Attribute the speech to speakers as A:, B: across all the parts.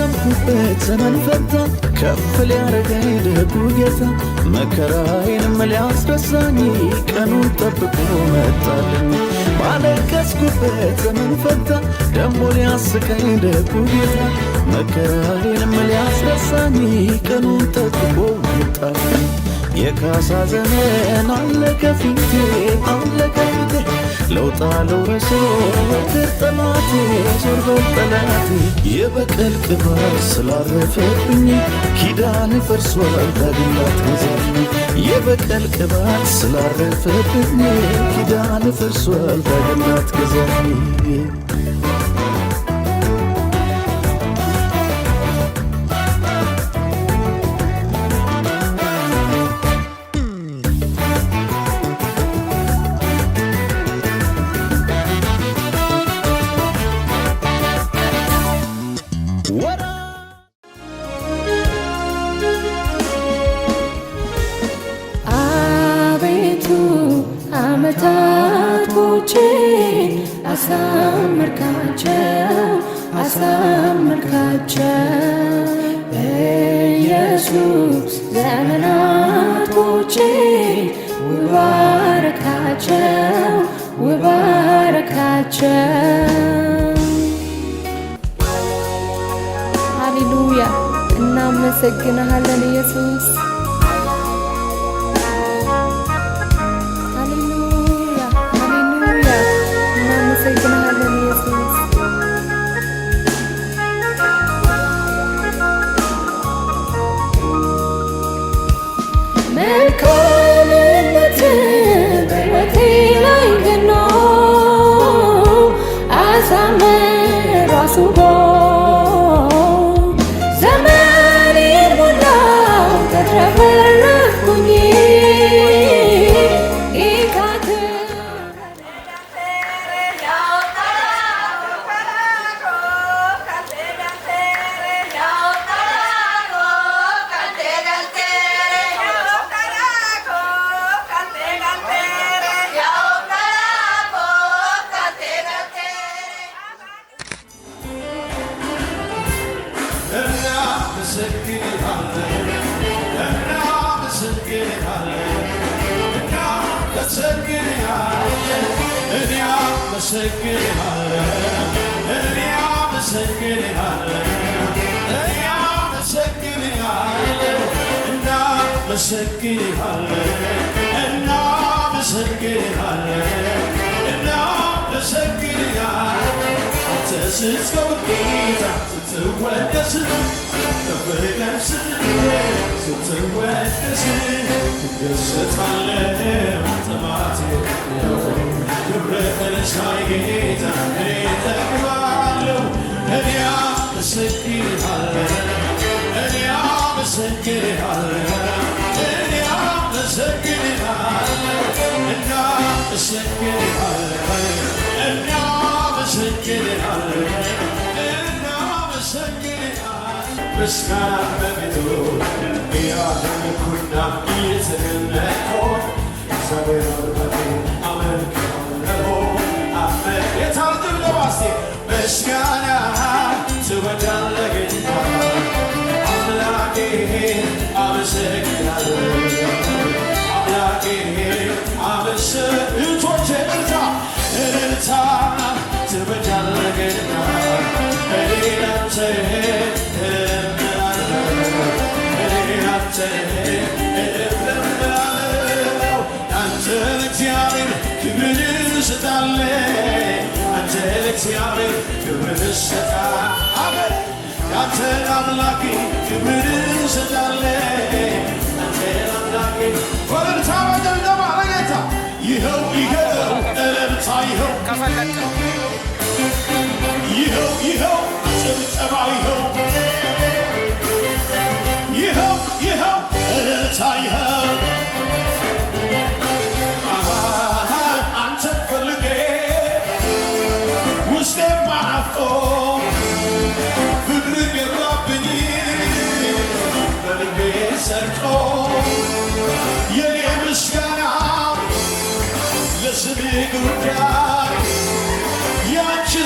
A: ያላሰብኩበት ዘመን ፈታ ከፍ ሊያረገኝ ደጉ ጌታ መከራዬንም ሊያስረሳኝ ቀኑን ጠብቆ መጣልኝ ባለቀስኩበት ዘመን ፈታ ደሞ ሊያስቀኝ ደጉ ጌታ መከራዬንም ሊያስረሳኝ ቀኑን ጠብቆ መጣልኝ የካሳ ዘመን አለቀ ፊቴ አለቀ ፊቴ ለውጣ ለውረሶ ከጠላቴ ዞር በል ጠላቴ የበቀል ቅባት ስላረፈብኝ ኪዳን ፈርሷል ዳግም ላትገዛኝ የበቀል ቅባት ስላረፈብኝ ኪዳን ፈርሷል ዳግም ላትገዛኝ
B: አሳምርካቸው ኢየሱስ ዘመናቶቼ ውባረካቸው ሃሌሉያ እናመሰግንሃለን ኢየሱስ ሃሌሉያ ሃሌሉያ እናመሰግንሃለን ኢየሱስ መልካምነት በሕይወቴ ላይ ገኖ አሳምሮ አስውቦ ዘመኔን ሞላው ተትረፈረፍኩኝ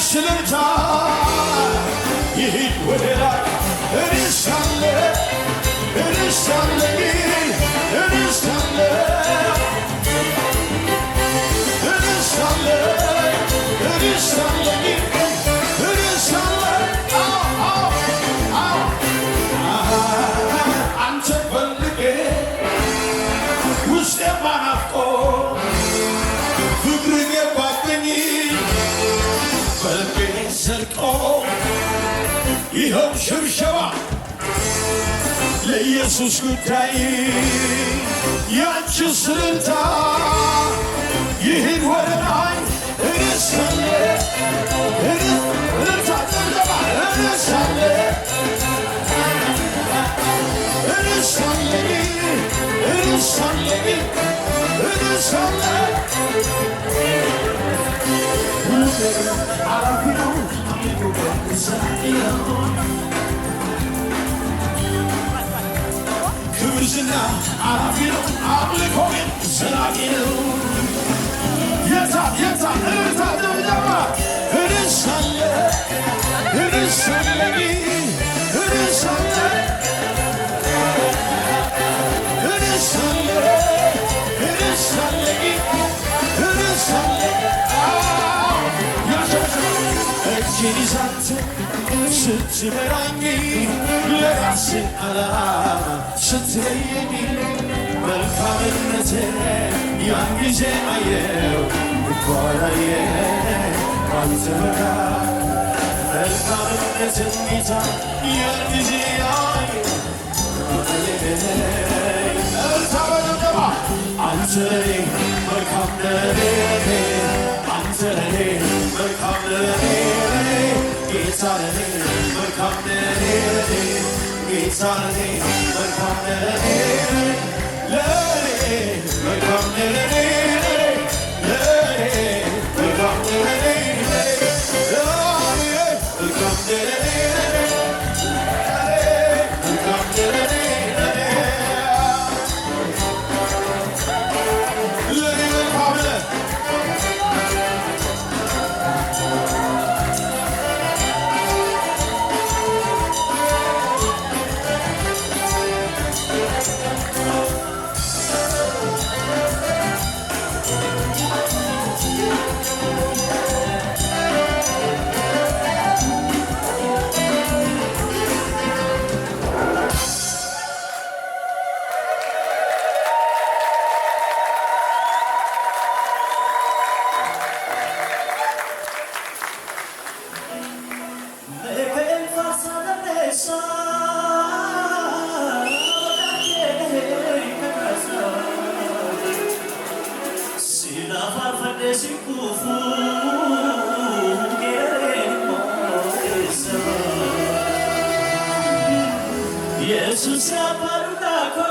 C: Sılırta, yehit ve helak
A: ይኸው ሽብሸባ ለኢየሱስ ጉዳይ ያንቺ ስልታ ይህን ወደ ላይ እነሳለ ክብርና አላፊው አምልኮን ዘላቂው የታ እርታ ደምደማ እርሳለ እጅን ይዛት ስትመራኝ ለራሴ ዓላማ ስትለየኝ መልካምነት ያን ጊዜ አየው ይኳላየ አንተ መልካምነትን ጌታ ያን ጊዜ አየው አንተ መልካም ነህ አንተ መልካም ነህ ጌታ ነህ መልካም ነህ ጌታ ነህ መልካም ነህ ለኔ መልካም ነህ ለኔ መልካም ነህ መልካም ነህ Jesus aparudako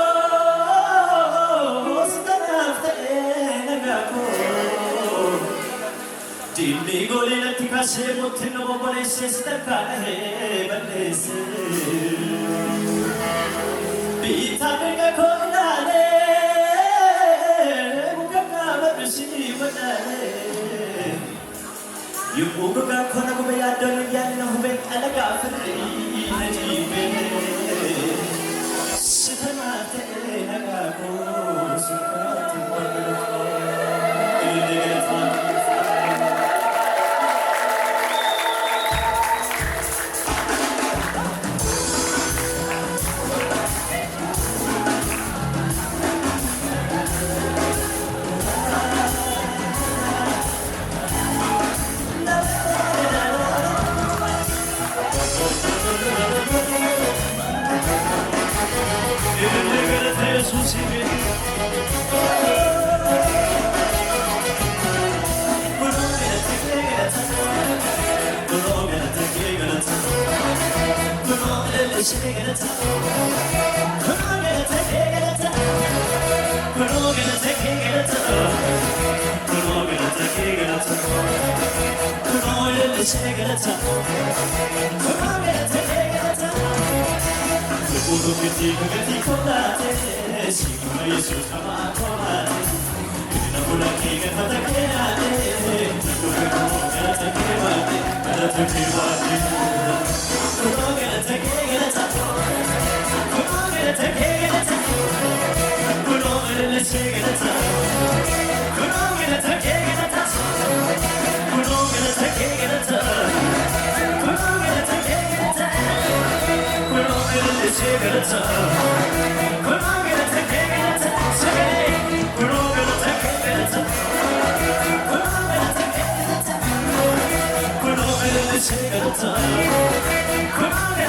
A: stanafte nagako dimmi golena tikase mutno bole sestakane balese bitanga kolale mukaka babisi badale yumuka kona ko be yadon yanna hobe alaga fri najibe Come on,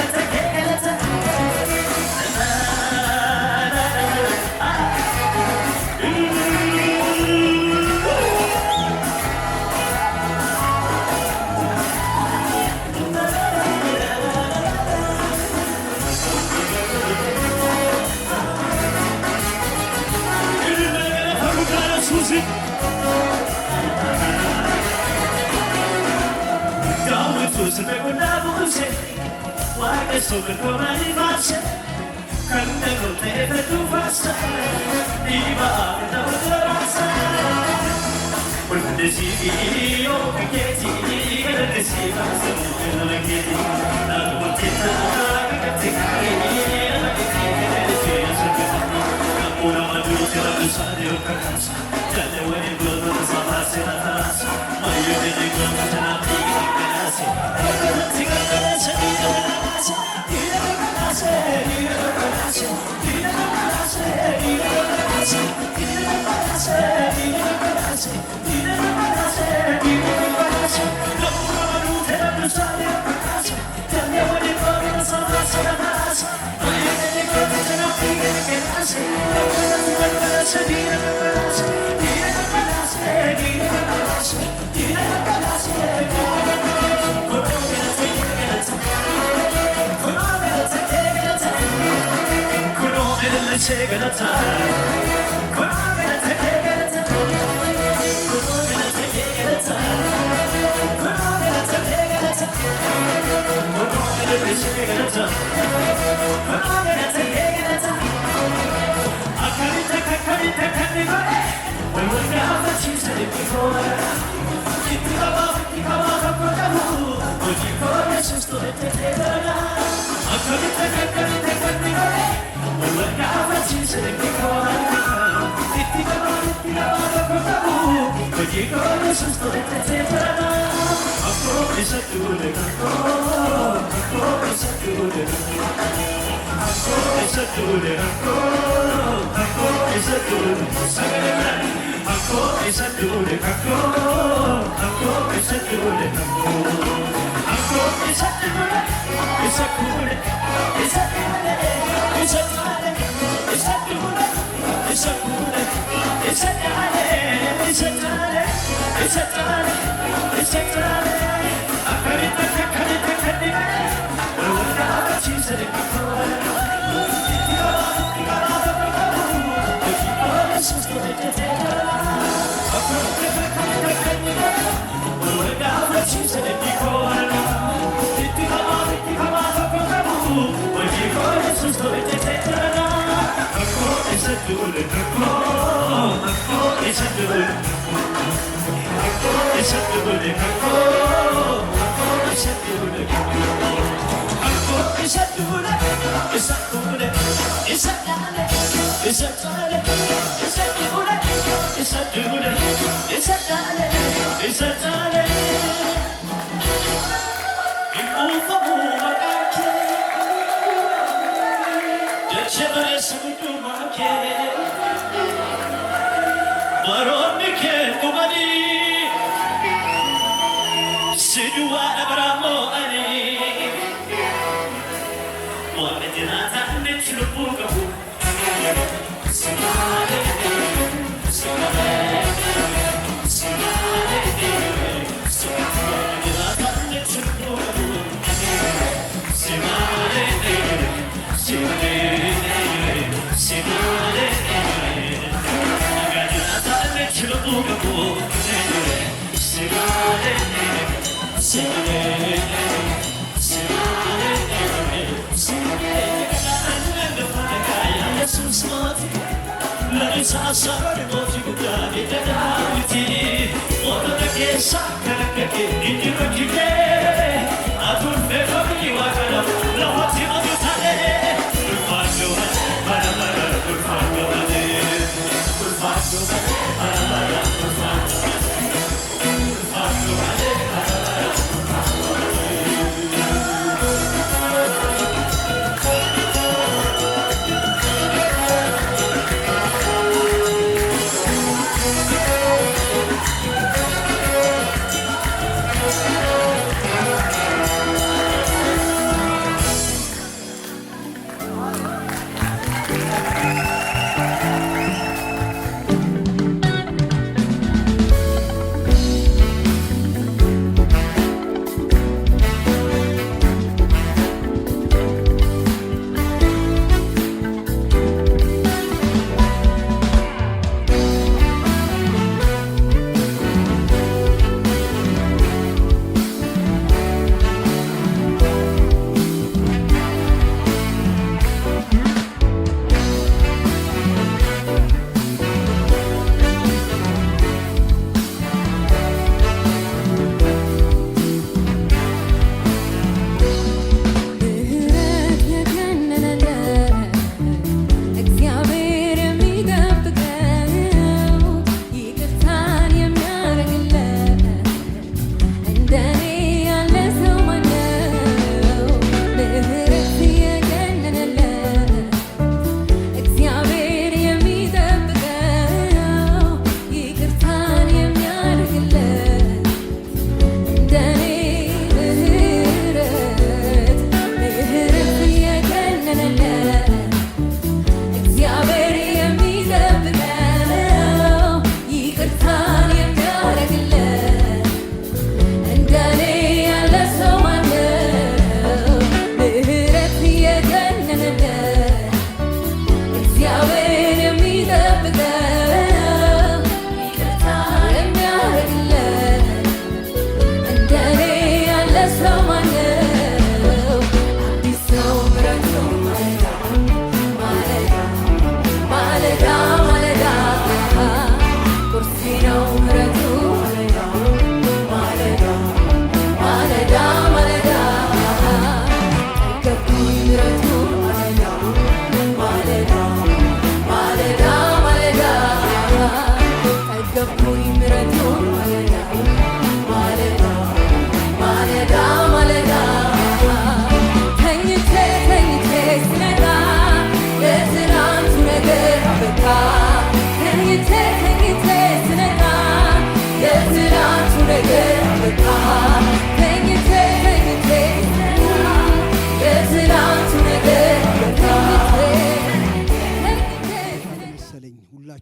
A: 속을 고만이 마셔 간다고 내뱉고 봤어 이 밤에 나오더라서 불만듯이 오겠지 이가듯이 방송을 너에게 나도 못했다 같은 오라마도 저라도 사려가서 달려와니 불러서 마세나 타서 마유되는 건 다 비가서 지가서 일어나서 일어나서 일어나서 일어나서 일어나서 일어나서 일어나서 일어나서 일어나서 너무나도 대답을 사려가서 달려와니 불러서 마세나 타서 마유되는 건 다 비가서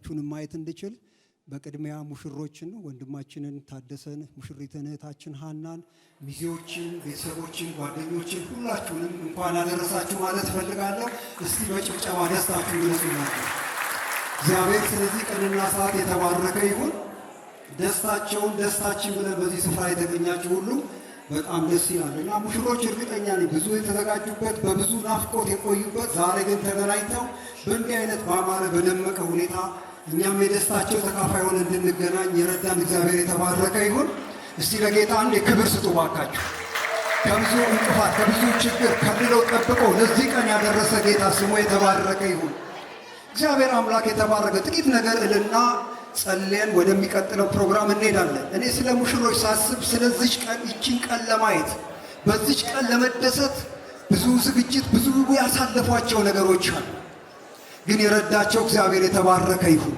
C: ሁላችሁንም ማየት እንድችል በቅድሚያ ሙሽሮችን ወንድማችንን ታደሰን፣ ሙሽሪትን እህታችን ሀናን፣ ሚዜዎችን፣ ቤተሰቦችን፣ ጓደኞችን ሁላችሁንም እንኳን አደረሳችሁ ማለት እፈልጋለሁ። እስቲ በጭብጨባ ደስታችሁ ግለጹላችሁ። እግዚአብሔር ስለዚህ ቀንና ሰዓት የተባረከ ይሁን። ደስታቸውን ደስታችን ብለን በዚህ ስፍራ የተገኛችሁ ሁሉ በጣም ደስ ይላል እና ሙሽሮች እርግጠኛ ነኝ ብዙ የተዘጋጁበት በብዙ ናፍቆት የቆዩበት ዛሬ ግን ተገናኝተው በእንዲህ አይነት በአማረ በደመቀ ሁኔታ እኛም የደስታቸው ተካፋይ ሆነን እንድንገናኝ የረዳን እግዚአብሔር የተባረከ ይሁን። እስቲ ለጌታ አንድ የክብር ስጡ ባካችሁ። ከብዙ እንቅፋት ከብዙ ችግር ከልለው ጠብቆ ለዚህ ቀን ያደረሰ ጌታ ስሙ የተባረከ ይሁን። እግዚአብሔር አምላክ የተባረከ። ጥቂት ነገር እልና ጸልየን ወደሚቀጥለው ፕሮግራም እንሄዳለን። እኔ ስለ ሙሽሮች ሳስብ ስለዚች ቀን ይችን ቀን ለማየት በዚች ቀን ለመደሰት ብዙ ዝግጅት ብዙ ያሳለፏቸው ነገሮች አሉ። ግን የረዳቸው እግዚአብሔር የተባረከ ይሁን።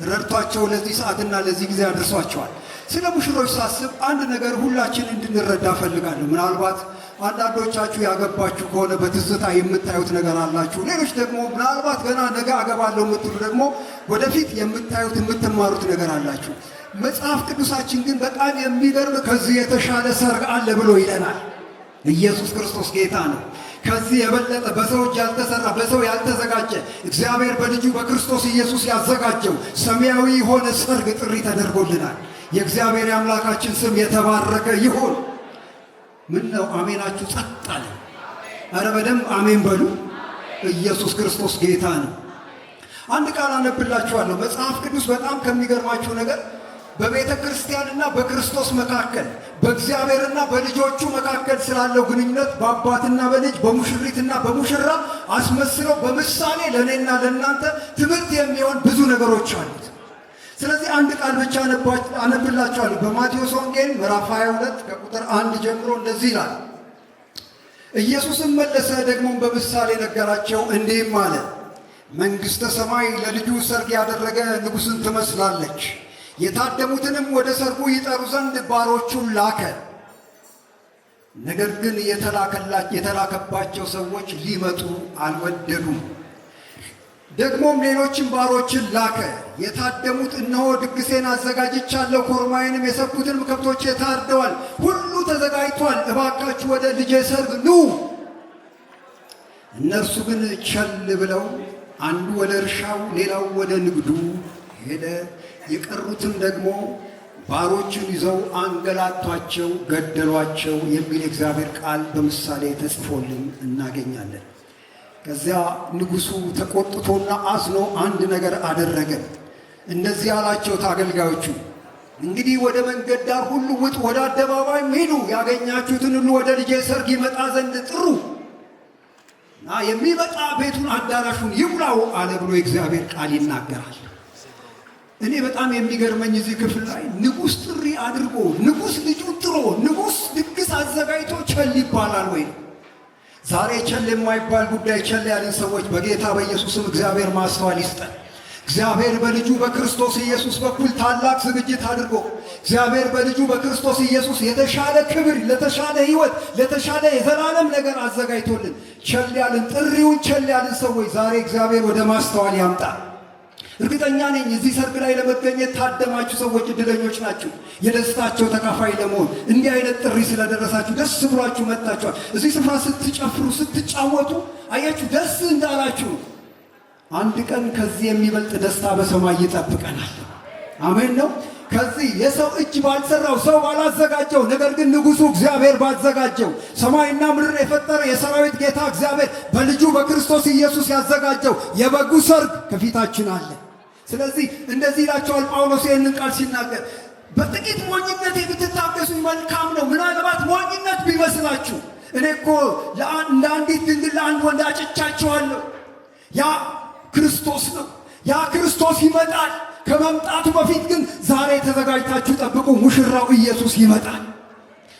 C: ረድቷቸው ለዚህ ሰዓትና ለዚህ ጊዜ አድርሷቸዋል። ስለ ሙሽሮች ሳስብ አንድ ነገር ሁላችን እንድንረዳ ፈልጋለሁ። ምናልባት አንዳንዶቻችሁ ያገባችሁ ከሆነ በትዝታ የምታዩት ነገር አላችሁ። ሌሎች ደግሞ ምናልባት ገና ነገ አገባለሁ የምትሉ ደግሞ ወደፊት የምታዩት የምትማሩት ነገር አላችሁ። መጽሐፍ ቅዱሳችን ግን በጣም የሚገርም ከዚህ የተሻለ ሰርግ አለ ብሎ ይለናል። ኢየሱስ ክርስቶስ ጌታ ነው። ከዚህ የበለጠ በሰው እጅ ያልተሰራ በሰው ያልተዘጋጀ እግዚአብሔር በልጁ በክርስቶስ ኢየሱስ ያዘጋጀው ሰማያዊ የሆነ ሰርግ ጥሪ ተደርጎልናል። የእግዚአብሔር የአምላካችን ስም የተባረከ ይሁን። ምን ነው አሜናችሁ ጸጥ አለ? ኧረ በደንብ አሜን በሉ። ኢየሱስ ክርስቶስ ጌታ ነው። አንድ ቃል አነብላችኋለሁ። መጽሐፍ ቅዱስ በጣም ከሚገርማችሁ ነገር በቤተ ክርስቲያንና በክርስቶስ መካከል በእግዚአብሔርና በልጆቹ መካከል ስላለው ግንኙነት በአባትና በልጅ በሙሽሪትና በሙሽራ አስመስለው በምሳሌ ለእኔና ለእናንተ ትምህርት የሚሆን ብዙ ነገሮች አሉት። ስለዚህ አንድ ቃል ብቻ አነብላችኋለሁ። በማቴዎስ ወንጌል ምዕራፍ 22 ከቁጥር 1 ጀምሮ እንደዚህ ይላል። ኢየሱስም መለሰ ደግሞም በምሳሌ ነገራቸው እንዲህም አለ። መንግሥተ ሰማይ ለልጁ ሰርግ ያደረገ ንጉሥን ትመስላለች። የታደሙትንም ወደ ሰርጉ ይጠሩ ዘንድ ባሮቹን ላከ። ነገር ግን የተላከባቸው ሰዎች ሊመጡ አልወደዱም። ደግሞም ሌሎችን ባሮችን ላከ። የታደሙት እነሆ ድግሴን አዘጋጅቻለሁ፣ ኮርማዬንም የሰቡትንም ከብቶቼ ታርደዋል፣ ሁሉ ተዘጋጅቷል፣ እባካችሁ ወደ ልጄ ሰርግ ኑ። እነርሱ ግን ቸል ብለው አንዱ ወደ እርሻው ሌላው ወደ ንግዱ ሄደ። የቀሩትም ደግሞ ባሮችን ይዘው አንገላቷቸው፣ ገደሏቸው የሚል የእግዚአብሔር ቃል በምሳሌ ተጽፎልን እናገኛለን። ከዚያ ንጉሡ ተቆጥቶና አዝኖ አንድ ነገር አደረገ። እንደዚህ አላቸው አገልጋዮቹ፣ እንግዲህ ወደ መንገድ ዳር ሁሉ ውጡ፣ ወደ አደባባይ ሂዱ፣ ያገኛችሁትን ሁሉ ወደ ልጄ ሰርግ ይመጣ ዘንድ ጥሩ እና የሚመጣ ቤቱን አዳራሹን ይሙላው አለ ብሎ የእግዚአብሔር ቃል ይናገራል። እኔ በጣም የሚገርመኝ እዚህ ክፍል ላይ ንጉሥ ጥሪ አድርጎ ንጉሥ ልጁን ጥሮ ንጉሥ ድግስ አዘጋጅቶ ቸል ይባላል ወይ? ዛሬ ቸል የማይባል ጉዳይ ቸል ያለን ሰዎች በጌታ በኢየሱስም እግዚአብሔር ማስተዋል ይስጠን። እግዚአብሔር በልጁ በክርስቶስ ኢየሱስ በኩል ታላቅ ዝግጅት አድርጎ እግዚአብሔር በልጁ በክርስቶስ ኢየሱስ የተሻለ ክብር፣ ለተሻለ ሕይወት፣ ለተሻለ የዘላለም ነገር አዘጋጅቶልን ቸል ያለን ጥሪውን ቸል ያለን ሰዎች ዛሬ እግዚአብሔር ወደ ማስተዋል ያምጣል። እርግጠኛ ነኝ እዚህ ሰርግ ላይ ለመገኘት ታደማችሁ ሰዎች እድለኞች ናችሁ። የደስታቸው ተካፋይ ለመሆን እንዲህ አይነት ጥሪ ስለደረሳችሁ ደስ ብሏችሁ መጥታችኋል። እዚህ ስፍራ ስትጨፍሩ ስትጫወቱ አያችሁ ደስ እንዳላችሁ። አንድ ቀን ከዚህ የሚበልጥ ደስታ በሰማይ ይጠብቀናል። አሜን ነው። ከዚህ የሰው እጅ ባልሰራው ሰው ባላዘጋጀው ነገር ግን ንጉሡ እግዚአብሔር ባዘጋጀው ሰማይና ምድር የፈጠረ የሰራዊት ጌታ እግዚአብሔር በልጁ በክርስቶስ ኢየሱስ ያዘጋጀው የበጉ ሰርግ ከፊታችን አለ። ስለዚህ እንደዚህ ይላቸዋል ጳውሎስ ይህንን ቃል ሲናገር፣ በጥቂት ሞኝነት የምትታገሱኝ መልካም ነው። ምናልባት ሞኝነት ቢመስላችሁ እኔ እኮ እንደ አንዲት ድንግል ለአንድ ወንድ አጭቻችኋለሁ። ያ ክርስቶስ ነው። ያ ክርስቶስ ይመጣል። ከመምጣቱ በፊት ግን ዛሬ ተዘጋጅታችሁ ጠብቁ። ሙሽራው ኢየሱስ ይመጣል።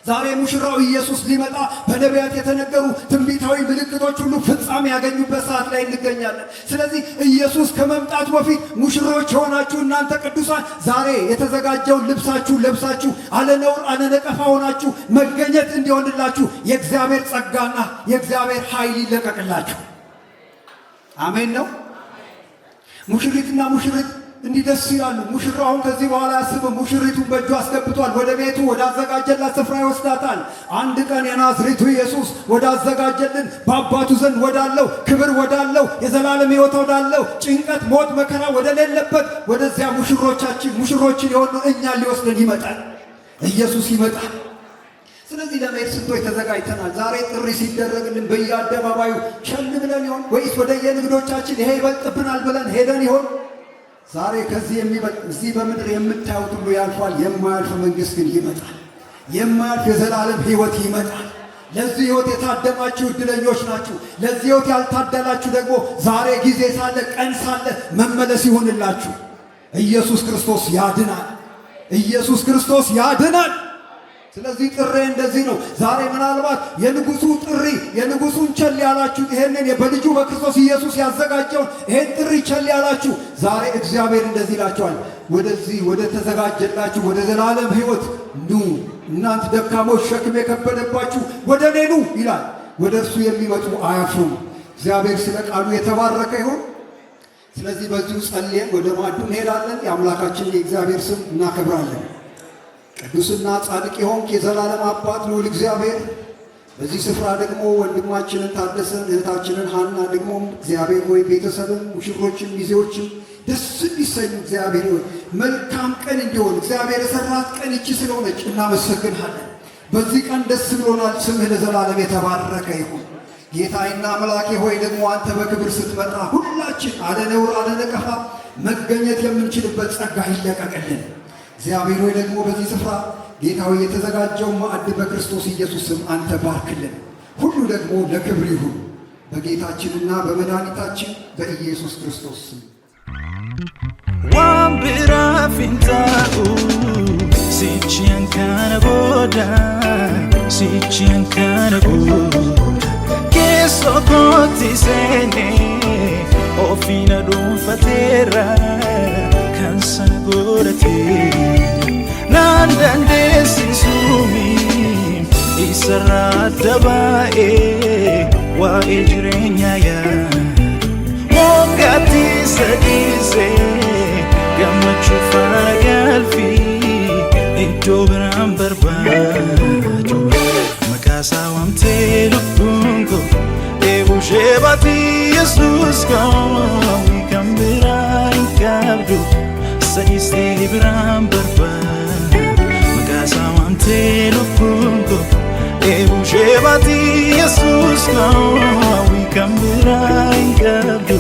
C: ዛሬ ሙሽራው ኢየሱስ ሊመጣ በነቢያት የተነገሩ ትንቢታዊ ምልክቶች ሁሉ ፍጻሜ ያገኙበት ሰዓት ላይ እንገኛለን። ስለዚህ ኢየሱስ ከመምጣቱ በፊት ሙሽሮች የሆናችሁ እናንተ ቅዱሳን ዛሬ የተዘጋጀውን ልብሳችሁ ለብሳችሁ አለነውር አለነቀፋ ሆናችሁ መገኘት እንዲሆንላችሁ የእግዚአብሔር ጸጋና የእግዚአብሔር ኃይል ይለቀቅላችሁ። አሜን ነው። ሙሽሪትና ሙሽሪት እንዲህ ደስ ይላሉ። ሙሽራውን ከዚህ በኋላ አያስብም። ሙሽሪቱን በእጁ አስገብቷል። ወደ ቤቱ ወደ አዘጋጀላት ስፍራ ይወስዳታል። አንድ ቀን የናዝሬቱ ኢየሱስ ወደ አዘጋጀልን በአባቱ ዘንድ ወዳለው ክብር ወዳለው የዘላለም ሕይወት ወዳለው ጭንቀት፣ ሞት፣ መከራ ወደሌለበት ወደዚያ ሙሽሮችን የሆኑ እኛን ሊወስደን ይመጣል። ኢየሱስ ይመጣል። ስለዚህ ለመሄድ ስንቶች ተዘጋጅተናል? ዛሬ ጥሪ ሲደረግልን በየአደባባዩ ቸል ብለን ይሆን ወይስ ወደ የንግዶቻችን ይሄ ይበልጥብናል ብለን ሄደን ይሆን? ዛሬ ከዚህ የሚበልጥ እዚህ በምድር የምታዩት ሁሉ ያልፋል። የማያልፍ መንግሥት ግን ይመጣል። የማያልፍ የዘላለም ሕይወት ይመጣል። ለዚህ ሕይወት የታደማችሁ ዕድለኞች ናችሁ። ለዚህ ሕይወት ያልታደላችሁ ደግሞ ዛሬ ጊዜ ሳለ ቀን ሳለ መመለስ ይሁንላችሁ። ኢየሱስ ክርስቶስ ያድናል። ኢየሱስ ክርስቶስ ያድናል። ስለዚህ ጥሬ እንደዚህ ነው። ዛሬ ምናልባት የንጉሱ ጥሪ የንጉሱን ቸል ያላችሁ ይሄንን በልጁ በክርስቶስ ኢየሱስ ያዘጋጀውን ይሄን ጥሪ ቸል ያላችሁ ዛሬ እግዚአብሔር እንደዚህ ይላችኋል፣ ወደዚህ ወደ ተዘጋጀላችሁ ወደ ዘላለም ሕይወት ኑ፣ እናንተ ደካሞች ሸክም የከበደባችሁ ወደ እኔ ኑ ይላል። ወደ እርሱ የሚመጡ አያፍሩም። እግዚአብሔር ስለ ቃሉ የተባረከ ይሁን። ስለዚህ በዚሁ ጸልየን ወደ ማዕዱ እንሄዳለን። የአምላካችን የእግዚአብሔር ስም እናከብራለን። ቅዱስና ጻድቅ የሆንክ የዘላለም አባት ልዑል እግዚአብሔር በዚህ ስፍራ ደግሞ ወንድማችንን ታደሰን እህታችንን ሐና ደግሞ እግዚአብሔር ሆይ ቤተሰብን ሙሽሮችን ሚዜዎችን ደስ እንዲሰኙ እግዚአብሔር ሆይ መልካም ቀን እንዲሆን እግዚአብሔር የሰራት ቀን ይቺ ስለሆነች እናመሰግንሃለን። በዚህ ቀን ደስ ብሎናል። ስምህ ለዘላለም የተባረከ ይሁን። ጌታዬና አምላኬ ሆይ ደግሞ አንተ በክብር ስትመጣ ሁላችን አለ ነውር አለ ነቀፋ መገኘት የምንችልበት ጸጋ ይለቀቅልን። እግዚአብሔር ሆይ ደግሞ በዚህ ስፍራ ጌታዊ የተዘጋጀው ማዕድ በክርስቶስ ኢየሱስ ስም አንተ ባርክልን። ሁሉ ደግሞ ለክብር ይሁን በጌታችንና በመድኃኒታችን በኢየሱስ ክርስቶስ ስም።
D: ዋምብራ ፊንታኡ ሲቺያን ካነቦዳ ሲቺያን ካነቦዳ ኬሶኮቲ ሴኔ ኦፊና ዱንፈቴራ kansan godate nandande sisumi isarada bae wa ejrenya ya mongati sadise gamachu faragalfi intobram barbaju makasa wamte lupungo ebushebati yesus kawi kambira kabdu Sayiste Ibrahim Barba Magasa wante lupungo Ebu Shebati Jesus Kawi kambira ingabdu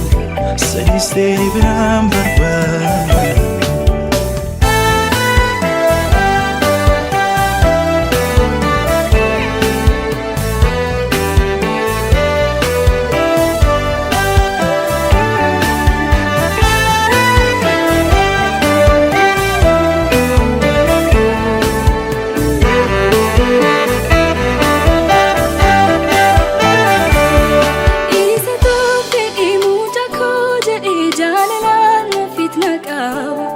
D: Sayiste Ibrahim Barba
B: Isa to ke imuja ko je ijana na fit na kawa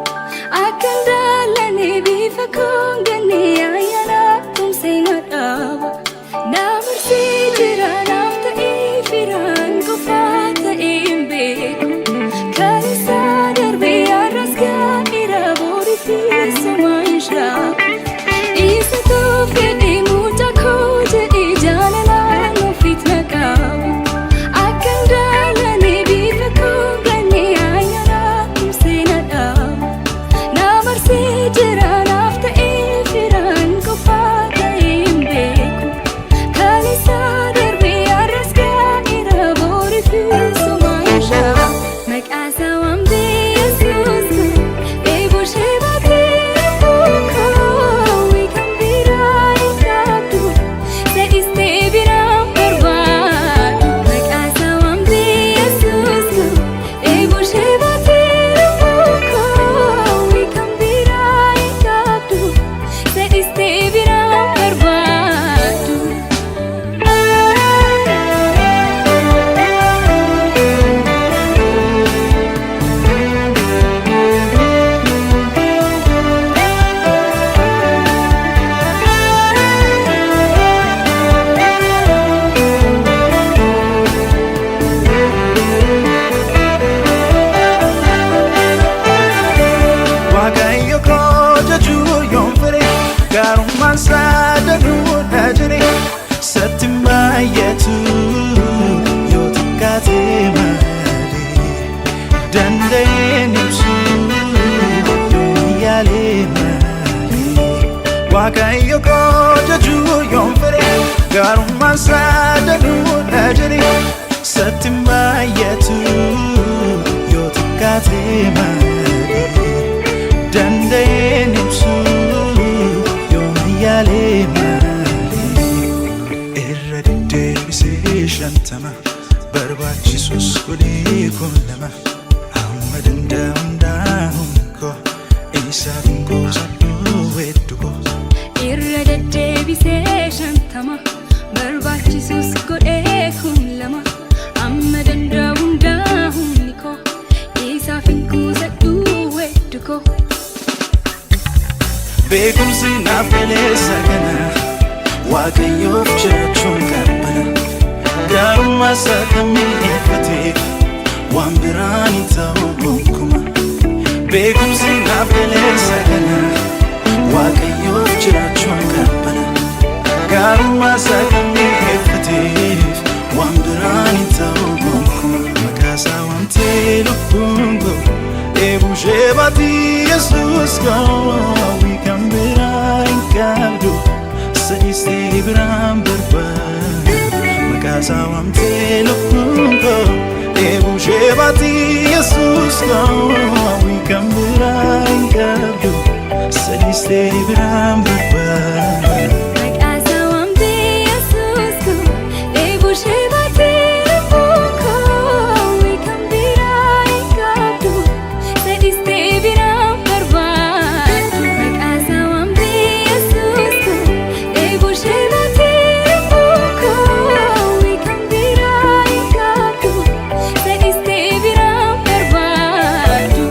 D: saadanu najani Satimbayatu yotikate mali Dandayen ibsu yomiyale mali Irra dedebise shantama Barbachisus kuli kullama Amma danda'undaa'unko Isaafinko sadhu wedduko
B: Irra dedebise shantama Barbachisus kuli kullama Amma danda'undaa'unko Isaafinko sadhu wedduko
D: Beekumsi naaf galeessa kana Waaqayyoof jechuun qabbana Gaarummaa isaa kan mi'eeffate waan biraan hin ta'u gonkumaa Beekumsi naaf galeessa kana Waaqayyoof jechuun qabbana Gaarummaa isaa kan mi'eeffateef waan biraan hin ta'u gonkumaa Maqaa isaa waamtee lubbuun koo dheebuu ishee baati Yesuus koo hawwii kan biraa hin qabdu Sadistee biraan barbaadu Maqaa isaa waamtee lubbuun koo dheebuu ishee baati Yesuus koo hawwii kan biraa hin qabdu Sadistee biraan barbaadu
B: Maqaasa waamtee Yesuus koo dheebuu ishee baati lubbuun koo hawwii kan biraa hin qabdu sadistee biraan barbaadu Maqaasa waamtee Yesuus koo dheebuu ishee baati lubbuun koo hawwii kan biraa hin qabdu sadistee biraan barbaadu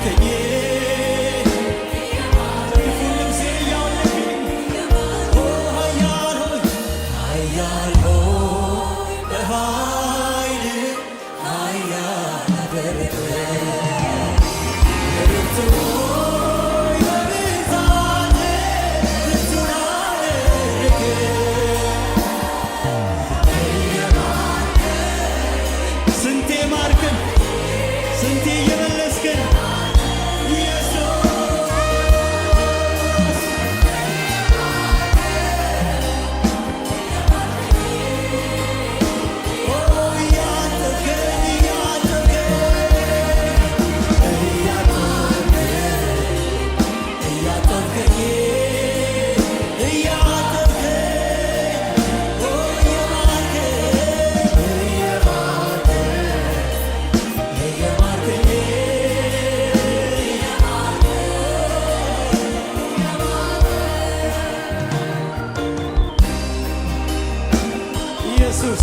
A: የማርከኝ ሁሉም ጊዜ እያወለድን ኃያል ሆይ ኃያል ሆይ በኃይል ኃያል አደረገኝ ብርቱ ሆይ በብርታት ብርቱን አደረገኝ ስንቴ ማርከን ስንቴ የመለስከን ኢየሱስ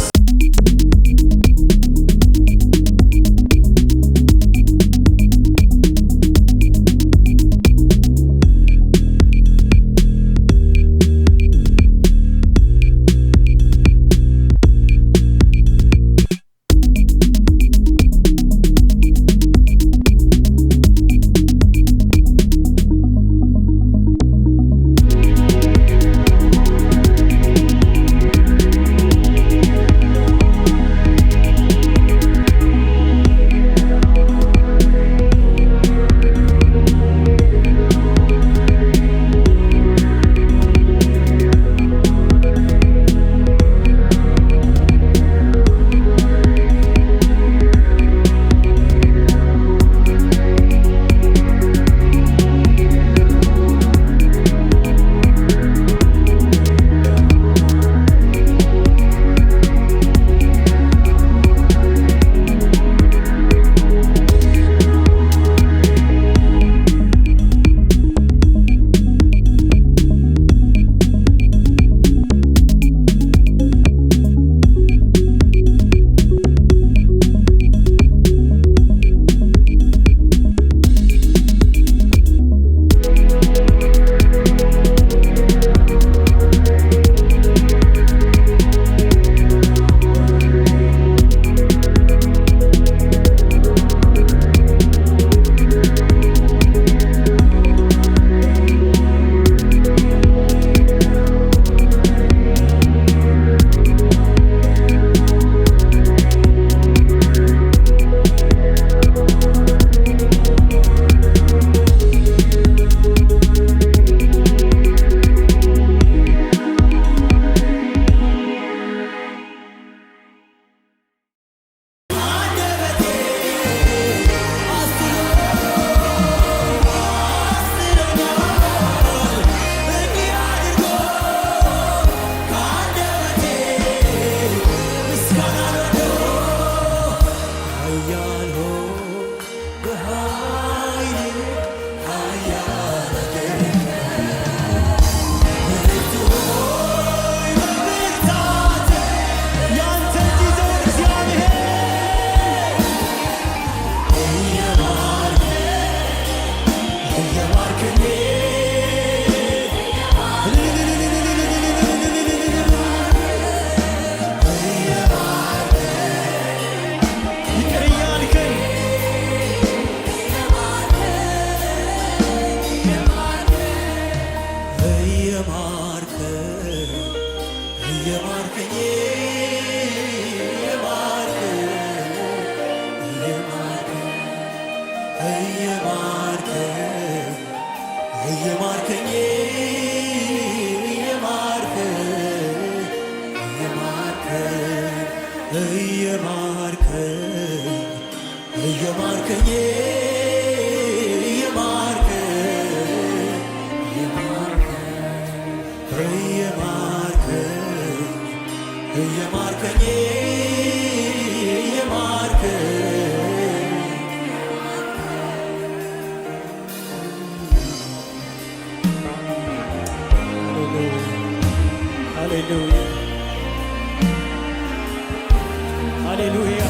A: ሃሌሉያ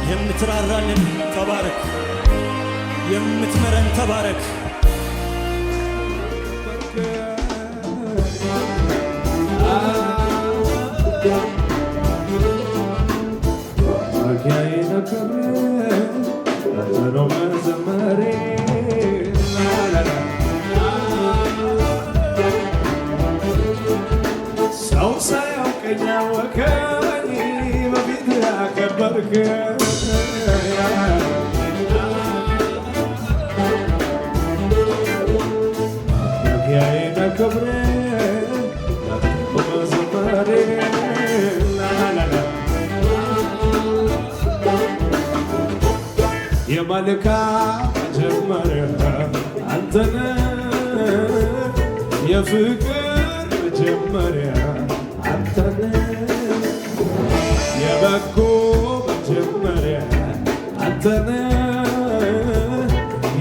A: የምትራራልን ተባረክ የምትመረን ተባረክ።
E: ሰው ሳያውቀኝ አወቀኝ በፊት ያከበርከኝ መግቢያዬ ክብሬ በመዘመሬ የመልካም መጀመሪያ አንተነህ የፍቅር መጀመሪያ አንተነህ የበጎ መጀመሪያ አንተነህ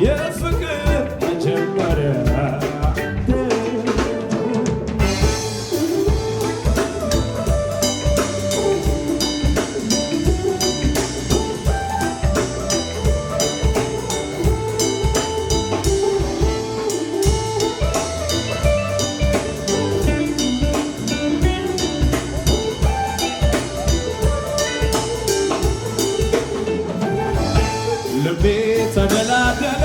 E: የፍቅር መጀመሪያ ልቤ ተደላደለ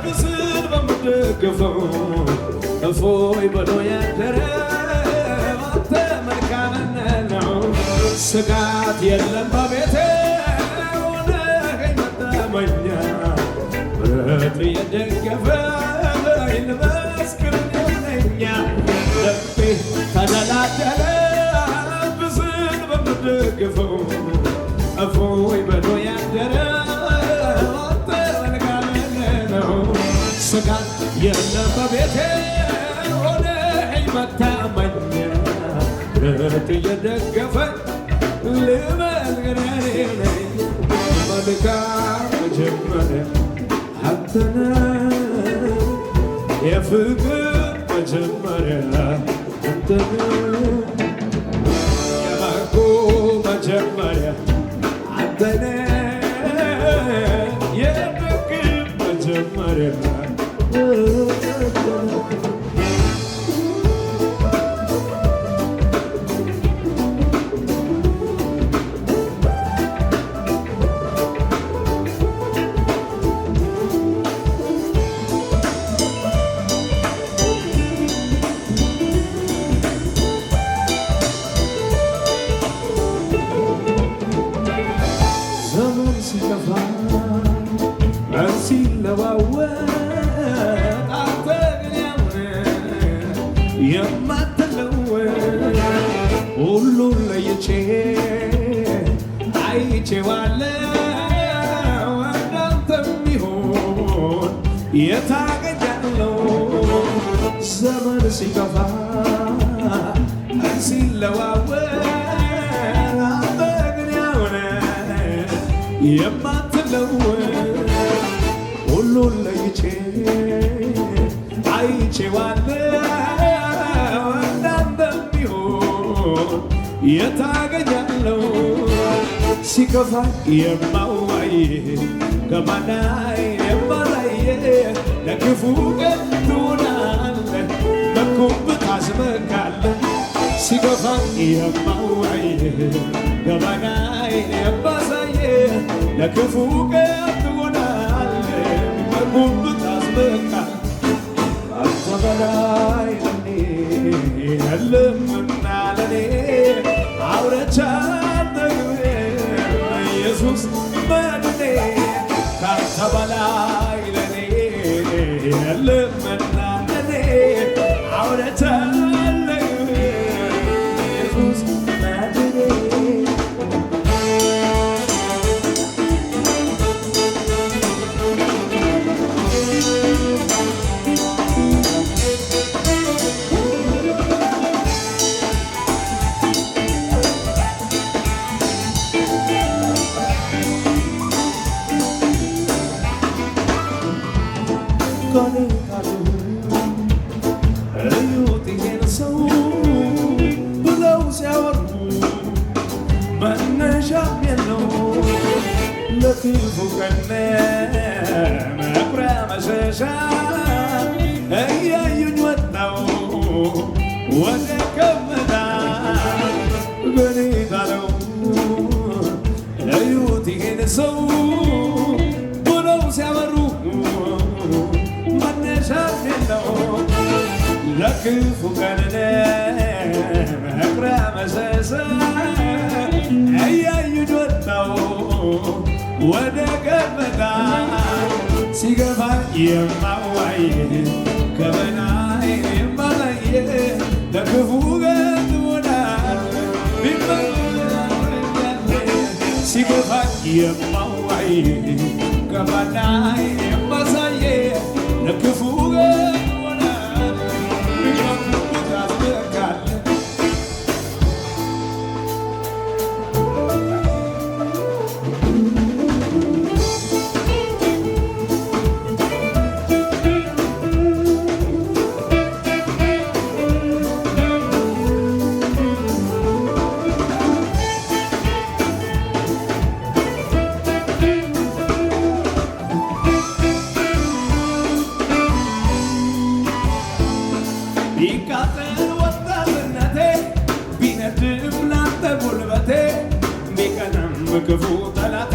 E: ብስል በምደግፈው እፎይ ብሎ ያደረ አንተ መልካምነት ነው። ስጋት የለም በቤቴ ሆነኸኝ መታመኛ ምሕረት የደገፈኝ ልመስክር የለኛ ልቤ ተደላደለ ብስል በምደግፈው እፎይ ብሎ ያደረ ስጋት የለም በቤቴ ሆነኸኝ መታመኛ ምሕረት የደገፈኝ ልመስክር የለኝ መልካም መጀመሪያ አንተነህ የፍቅር መጀመሪያ አንተነህ የበጎ መጀመሪያ አንተነህ የፍቅር መጀመሪያ ዘመን ሲከፋ ሲለዋወጥ አንተ ግን ያምነህ የማትለወጥ ሁሉን ለይቼ አይቼዋለሁ እንዳንተ የሚሆን የት አገኛለሁ? ዘመን ሲከፋ ሲለዋወጥ አንተ ግን ያምነህ የማትለወጥ ሁሉን ለይቼ አይቼዋለሁ እንዳንተ የሚሆን የት አገኛለሁ? ሲከፋኝ የማዋይ ከማናይ የማላየ ለክፉ ቀን ትውላለህ በጉብት ታስመካለህ። ሲከፋኝ የማዋይ ከማናይ የማሳየ ለክፉ ቀን ትውላለህ በጉብት ታስመካለህ። አንተ በላይ ለኔ የለምና ለኔ አውርቼ አልጠግብም ኢየሱስ መድኔ ካንተ በላይ ለኔ የለምና ለኔ አውርቼ አልጠግብም ኢየሱስ መድኔ con ለክፉ ቀን መኩሪያ መሸሻ እያዩኝ ወጣው ወደ ከፍታ በኔ ጣለው እዩት ይሄን ሰው ብለው ሲያበሩ መነሻ የለው ለክፉ ቀን መኩሪያ መሸሻ እያዩኝ ወጣው ወደ ከፍታ ሲገባኝ የማዋይ ከበላይ የማላየ ለክፉ ቀን ወዳል ሲገባኝ የማዋይ ከበላይ የማሳየ ለክፉ ቀን ወዳል ታስበቃል ቢቃጠል ወጣትነቴ ቢነድም ላንተ ጉልበቴ ቢቀናም ክፉ ጠላቴ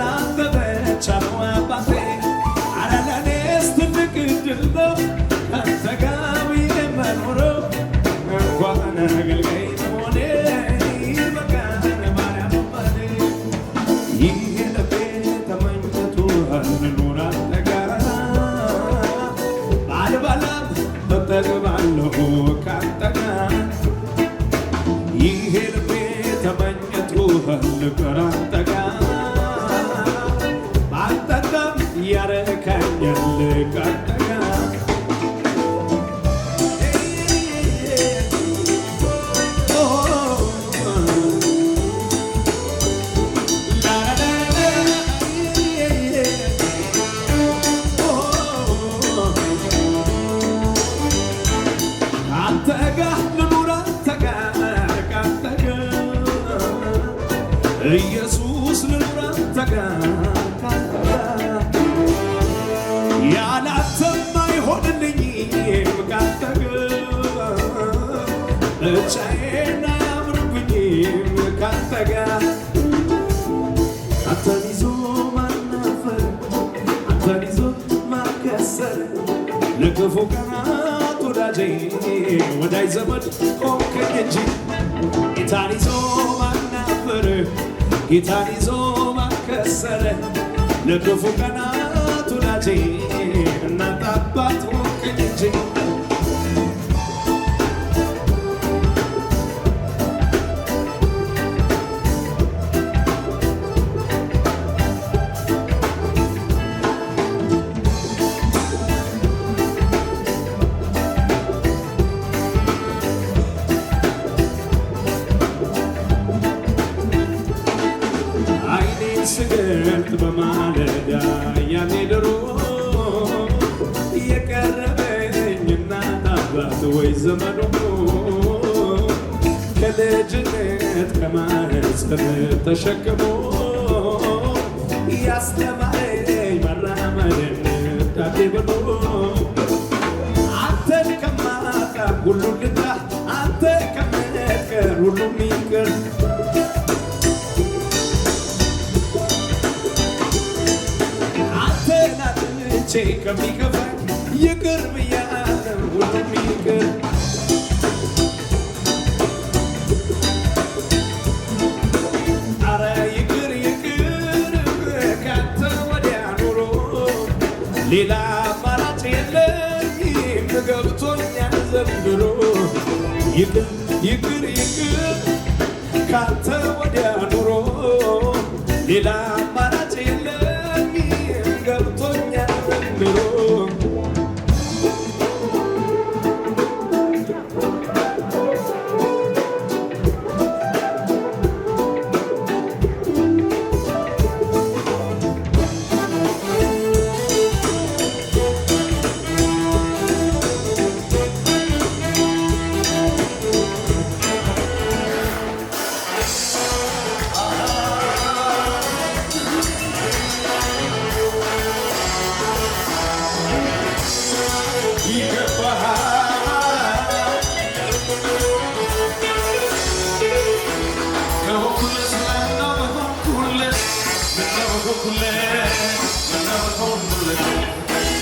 E: ላንተ ብቻ ነው አባቴ አረ ለኔስ ትልቅ ዕድል ነው ካንተ ጋር ብዬ መኖረው እንኳን አገልጋይ መሆኔ ይበቃል ማርያም መባሌ ይሄ ልቤ ተመኝቶ ልኑር አንተ ጋር ባልበላም እጠግባለሁ ካንተ ጋር ይሄ ልቤ ተመኝቶ ልቀር አንተ ጋር ባልጠጣም ያረካኛል ካንተ ጋር ኢየሱስ ልኑር አንተ ጋር ያላንተማ አይሆንልኝም ካንተ ጋር ብቻዬን አያምርብኝም ካንተ ጋር አንተን ይዞ ማናፈር አንተን ይዞ ማከሰር ለክፉ ቀናት ወዳጄ ወዳጅ ዘመድ ሆንከኝ እንጂ ጌታን ይዞ ማናፈር ጌታን ይዞ ማከሰር ለክፉ ቀናት ወዳጄ እናት አባት ሆንከኝ እንጂ ስገድ በማለዳ ያኔ ድሮ የቀረበኝ እናት አባት ወይ ዘመዶ ከልጅነት ከማህፀን ተሸክሞ ያስተማረኝ መራመድን ዳዴ ብሎ አንተን ከማጣ ሁሉ ልጣ አንተ ከመቀር ሁሉም ይቅር ከሚከፋኝ ይቅር ብያለሁ ሁሉም ይቅር አረ ይቅር ይቅር ካንተ ወዲያ ኑሮ ሌላ አማራጭ የለኝም ገብቶኛል ዘንድሮ ይቅር ይቅር ይቅር ካንተ ወዲያ ኑሮ ሌላ አማራጭ የለኝም ገብቶኛል ዘንድሮ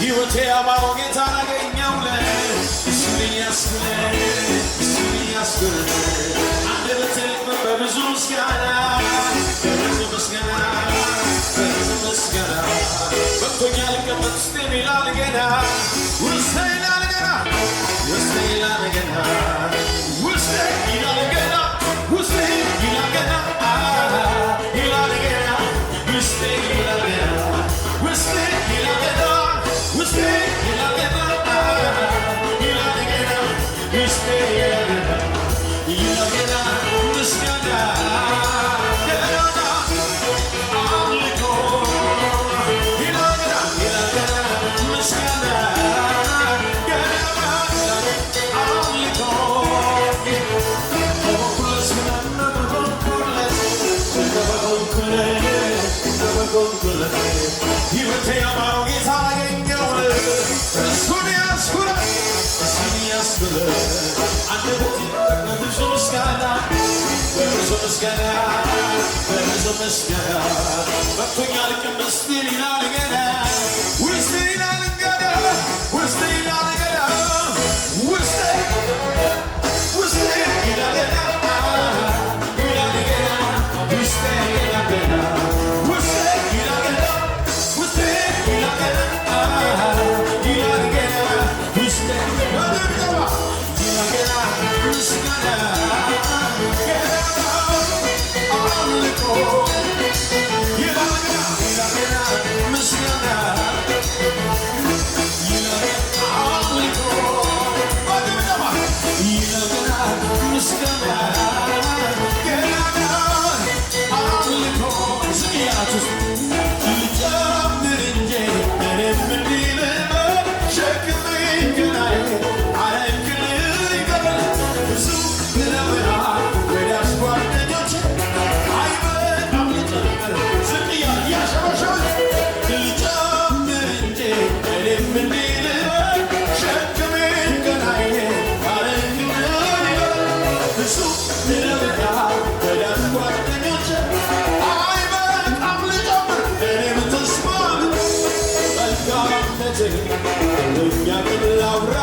E: ሕይወቴ ያማረው ጌታን አገኘሁለት እሱን እያስብለ አንደበቴን በብዙ ምስጋና በቅቶኛል ልቀመጥ ውስጤን ይላል ገና ውስጤ ይላል ገና ውስጤ ይላል ገና ውስጤ ይላል ገና ውስጤ ይላል ገና ይላል ገና ውስጤ ይላል ገና ውስጤ ይላል ገና ውስጤ ይላል ገና ይላል ገና ውስጤ ይላል ገና ይላል ገና ምስጋና ሕይወቴ ያማረው ጌታን አገኘሁለት እሱን ያስብለ አንደበቴ በብዙ ምስጋና በቅቶኛል ልቀመጥ ውስጤን ይላል ገና ውስጤ ይላል ገና ውስጤ ይላል ገና ውስጤ ይላል ገና ይላል ገና ውስጤ ይላል ገና ውስጤ ይላል ገና ውስጤ ይላል ገና ይላል ገና ውስጤ ይላል ገና ምስጋና ገና አምልኮ ይላል ገና ይላል ገና ምስጋና ይላል ገና አምልኮ ይላል ገና ምስጋና ገና አምልኮ ዝግያችሁ ልጨምር እንጂ እኔም እንዲህ ልበል ሸክሜን ገናዬ አረግልኝ ይቀበል ብዙ ብለውናል ወዳጅ ጓደኞቼ አይበቃም ልጨምር ዝግያ እያሸበሸበ ልጨምር እንጂ እኔም እንዲህ ልበል ሸክሜን ገናዬ አረግልኝ ይቀበል ብዙ ብለውናል ወዳጅ ጓደኞቼ አይበቃም ልጨምር እኔም ተስማም መልካምነትህ ለእኛ ግን ላውራ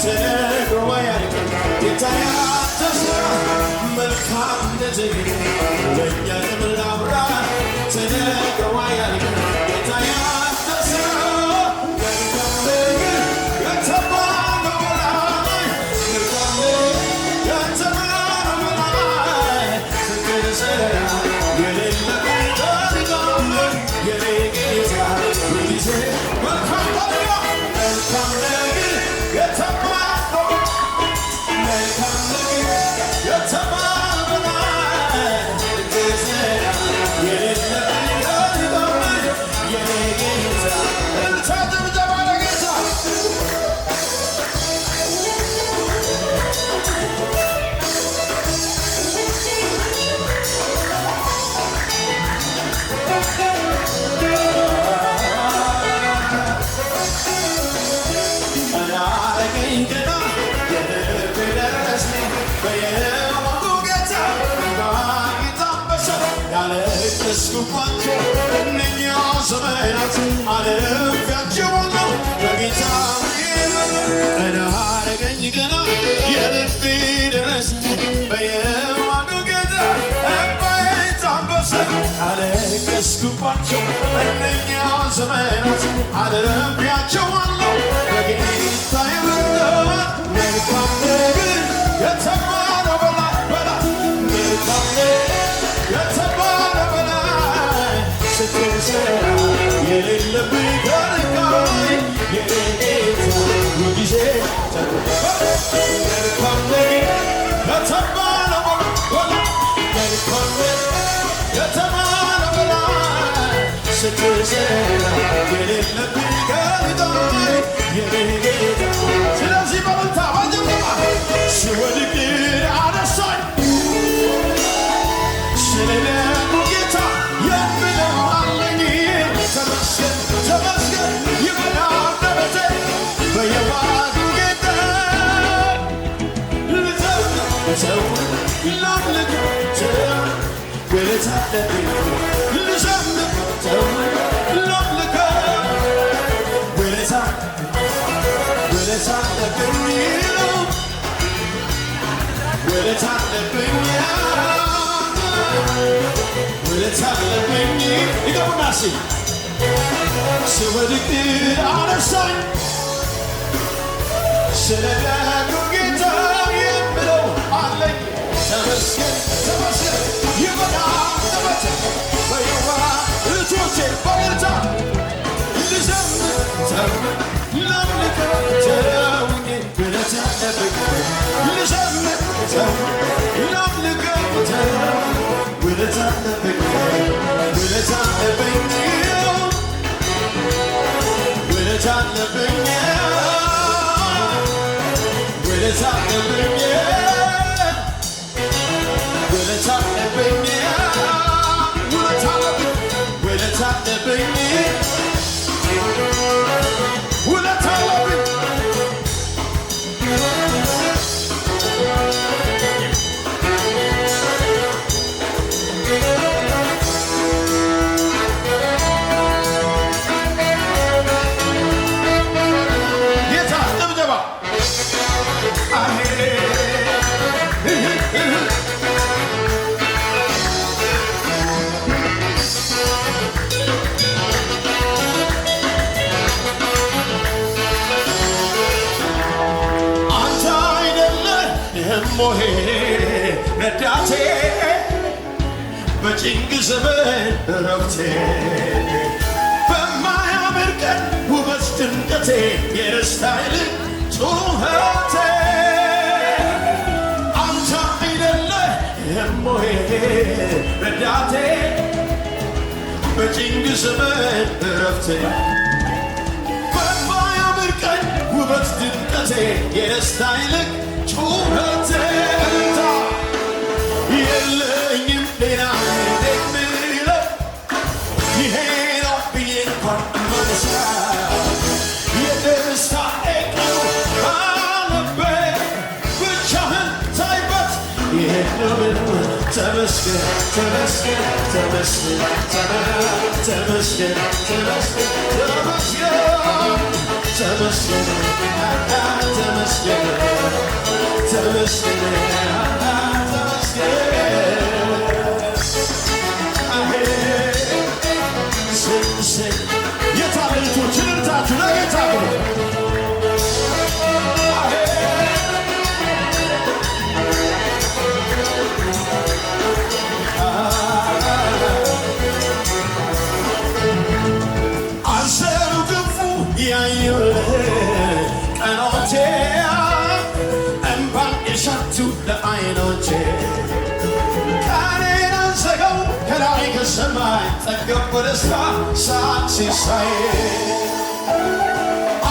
E: ተነግሮ አያልቅም ጌታ ያንተ ሥራ መልካምነትህ ለእኛ ግን ላውራ ተነግሮ አያልቅም ጌታ ያንተ ሥራ መልካምነትህ ከተባለው በላይ መልካምነትህ ከተባለው በላይ ስትሰራ የሌለብኝ ታሪክ የኔ ጌታ ሁልጊዜ መልካም መልካም ነገር የተባለው መልካም ነገር የተባለው በላይ ስትሰራ የሌለብኝ ታሪክ የኔ ጌታ እንታደም ጀባለ ጌታ አረገኝ ገና የልቤ ደረሰ በየዋሁ ጌታ ማግኘት አንበሳ ያለቀስኩባቸው እነኛ ዘመናት አልፌያቸዋለሁ በጌታ አረገኝ ገና የልቤ ደረሰ በየዋሁ ጌታ ማግኘት አንበሳ ያለቀስኩባቸው እነኛ ዘመናት አልፌያቸዋለሁ በጌታ መልካም ነገር የተባለው በላይ መልካም ነገር የተባለው በላይ ስትሰራ የሌለብኝ ታሪክ የኔ ጌታ ሁልጊዜ መልካም ነገር የተባለው በላይ መልካም ነገር የተባለው በላይ ስትሰራ የሌለብኝ ታሪክ የኔ ጌታ ስለዚህ በመልታ ባጀባ ስወድቅ አነሳኝ ስለሌለው ጌታ የምለው አለኝ ተመስገን ተመስገን ይበል አንደበቴ በየዋህ ጌታ ልዘምር ላምልክ ገለታ ልዘምር ድገሙና ስወድቅ አነሳኝ ስለ ደጉ ጌታ የምለው አለኝ ተመስገን ተመስገን ይበላል ተመስገን በየዋ እህቶቼ በጌታ ልዘምር ዘምር ላምልከው ተውኝ ብለህ አለብኝ ልዘምር ዘምር ላምልከው ተውኝ ብለህ አለብኝ ብለህ አለብኝ ብለህ አለብኝ ብለህ አለብኝ ብለህ አለብኝ ብለህ አለብኝ ውለታ አለብኝ ጌታ ድብደባ ሞሄ ረዳቴ በጭንቅ ዘመን ረፍቴ በማያምር ቀን ውበት ድምቀቴ የደስታ ይልቅ ጩኸቴ አንተ አይደለህም ሞሄ ረዳቴ በጭንቅ ዘመን ረፍቴ በማያምር ቀን ውበት ድምቀቴ የደስታ ይልቅ ጩኸቴ የለኝም ሌላ የምለው ይሄ ነው ብዬ እንኳን መነሳ የደስታ ቀኑ አለቤ ብቻህን ታይበት ይሄንን ተመስገን ተመስገን ተመስገን ተመስገን ተመስገን ተመስገን ተመስገን ተመስገን የታለልቶች ልምታችሁ ለጌታ ብሎ አንሰሩ ግፉ ያየሁልህ ቀኖቼ እንባን የሸቱ ለዓይኖቼ ቀኔን አንዘጋው ከላይ ከሰማይ ጠገብ በደስታ ሳቅ ሲሳይ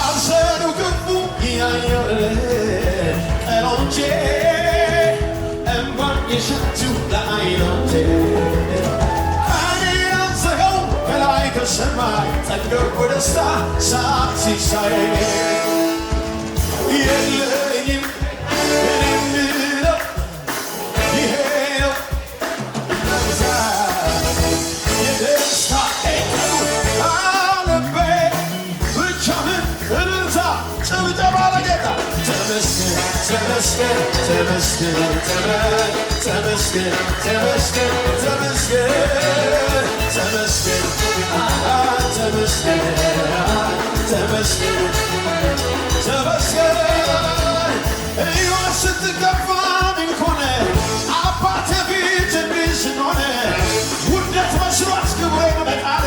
E: አንሰሩ ግፉ ያየሁልህ ቀኖቼ እንባን የሸቱ ለዓይኖቼ ቀኔን አንዘጋው ከላይ ከሰማይ ጠገብ በደስታ ሳቅ ሲሳይ የለኝም ተመስገን ተመስገን ተመስገን ተመስገን ተመስገን ተመስገን ተመስገን ተመስገን ተመስገን ሕይወት ስትገፋ ሆነ አባቴ ፊት እንዲህ ሆነ ውርደት መስሏት ክብሬን መጣሌ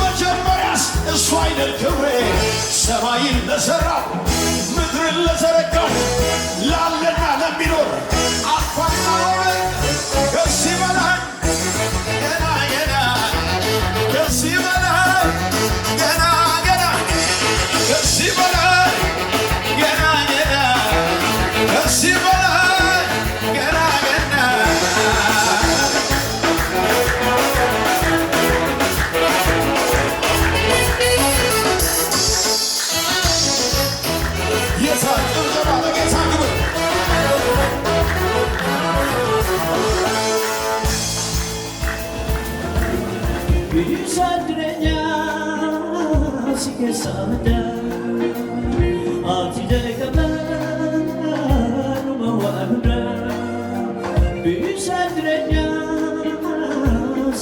E: መጀመሪያስ እሱ አይደል ክብሬ ሰማይን ለሠራው ምድርን ለዘረጋው ላለና ለሚኖር አልፋና ከዚህ በላይ ገና ገና ከዚህ በላይ ገና ገና ከዚህ በላይ ገና ገና ከዚህ በላይ ገና ገና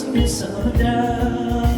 A: Be sad,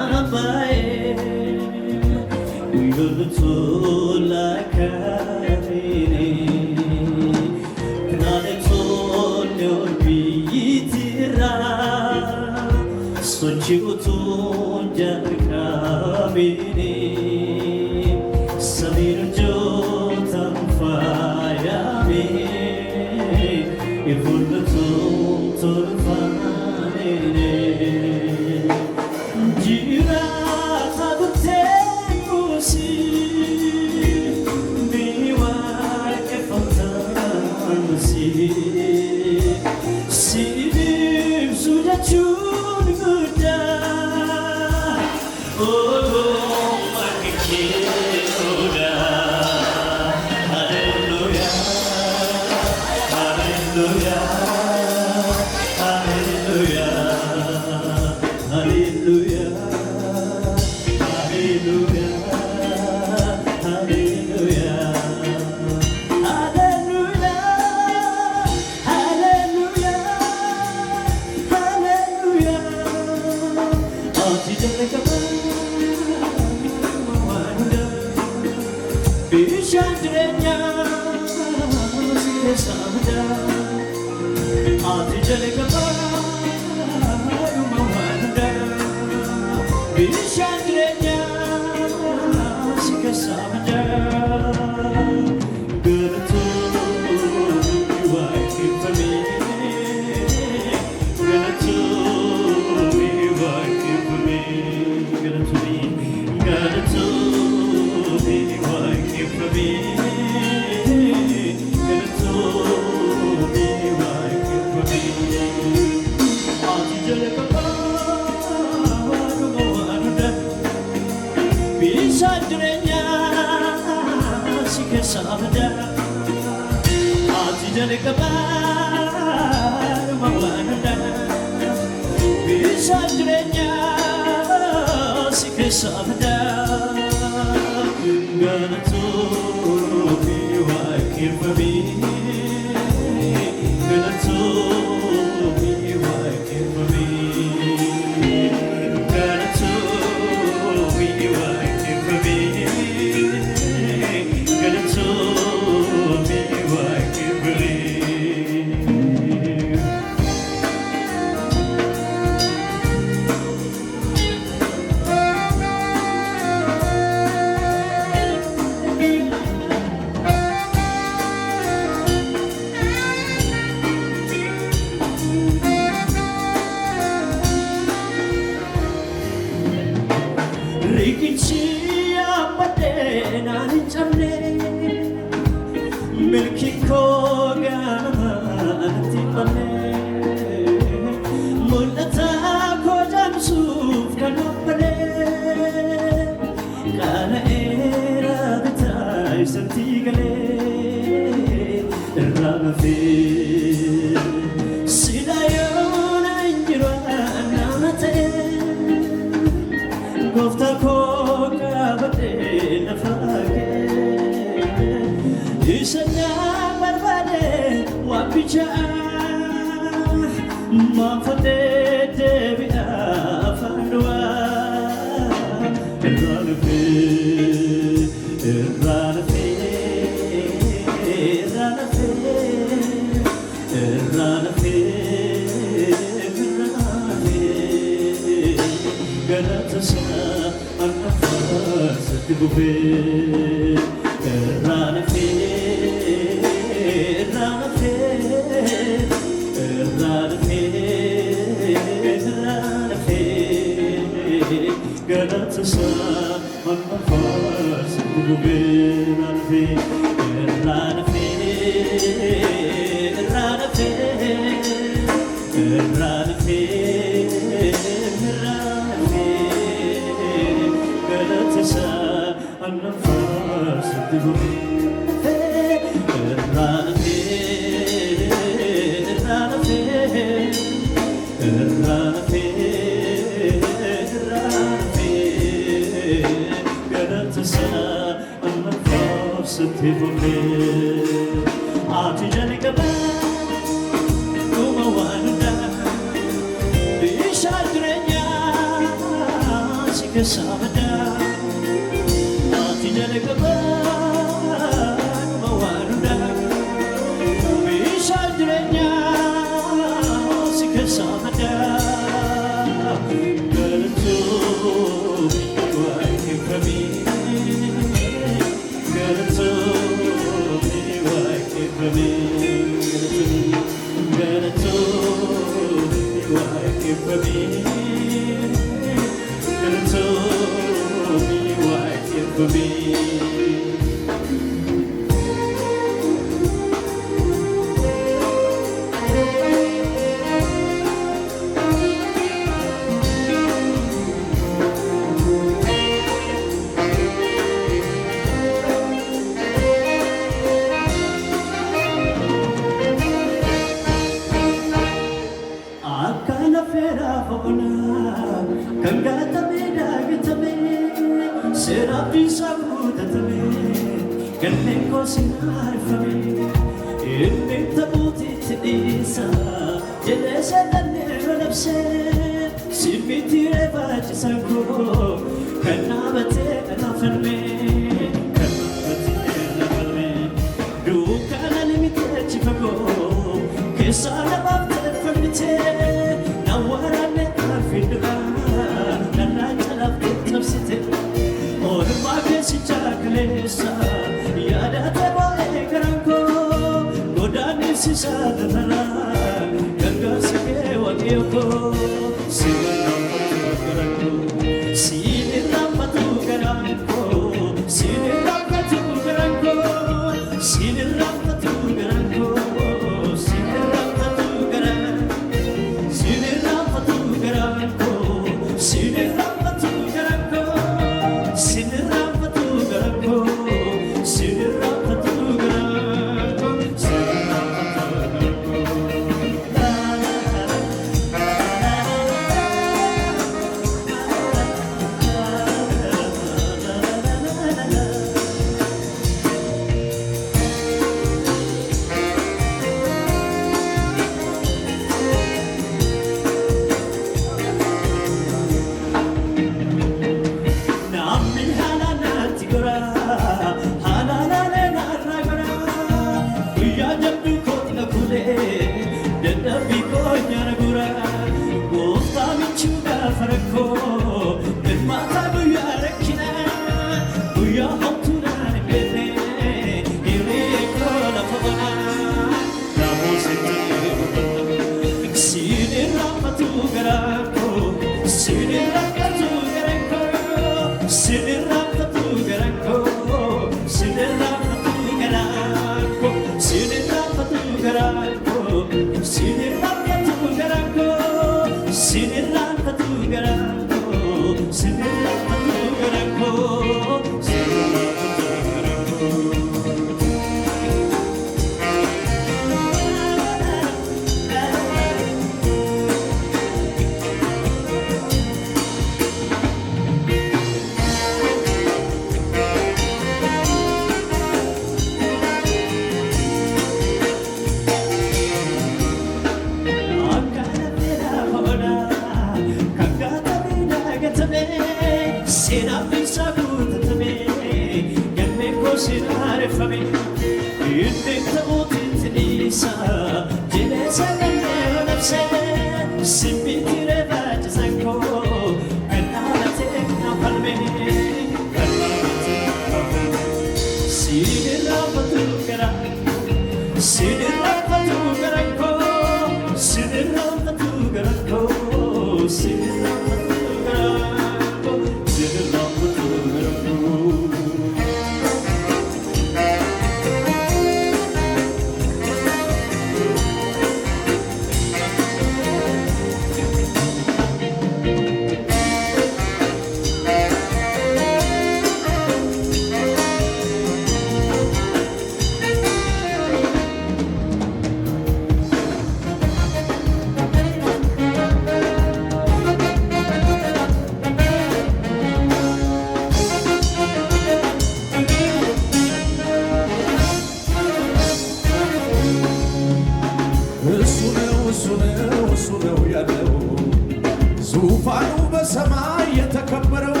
E: ዙፋኑ በሰማይ የተከበረው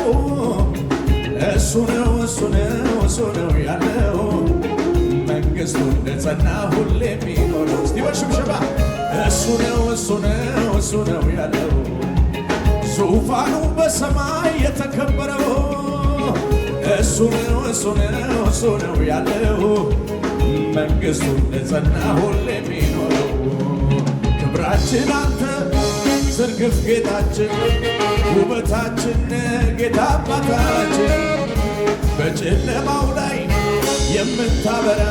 E: እሱ ነው ያለው መንግሥቱ እንደጸና ሁሌ የሚኖረው እስቲ በሽብሸባ እሱ ነው ያለው ዙፋኑ በሰማይ የተከበረው እሱ ነው ያለው መንግሥቱ እንደጸና ሁሌ የሚኖረው ክብራችን አንተ ዝርግፍ ጌታችን ውበታችን ጌታ አባታችን በጨለማው ላይ የምታበራ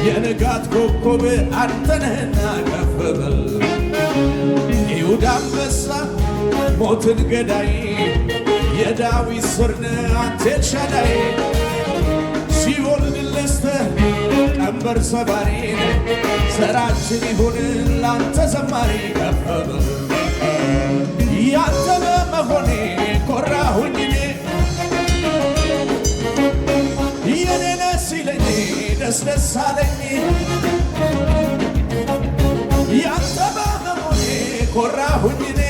E: የንጋት ኮከብ አንተ ነህና ከፍ በል ይሁዳ አንበሳ ሞትን ገዳይ የዳዊት ሥር ነህ አንተ ኤልሻዳይ ሲኦል ድል ነስተህ ቀንበር ሰባሪ ዘራችን ይሁን ላንተ ዘማሪ ከፍ በል ያንተ በመሆኔ ኮራሁኝ እኔ የኔ ደስ ይለኝ ደስ አለኝ ያንተ በመሆኔ ኮራሁኝ እኔ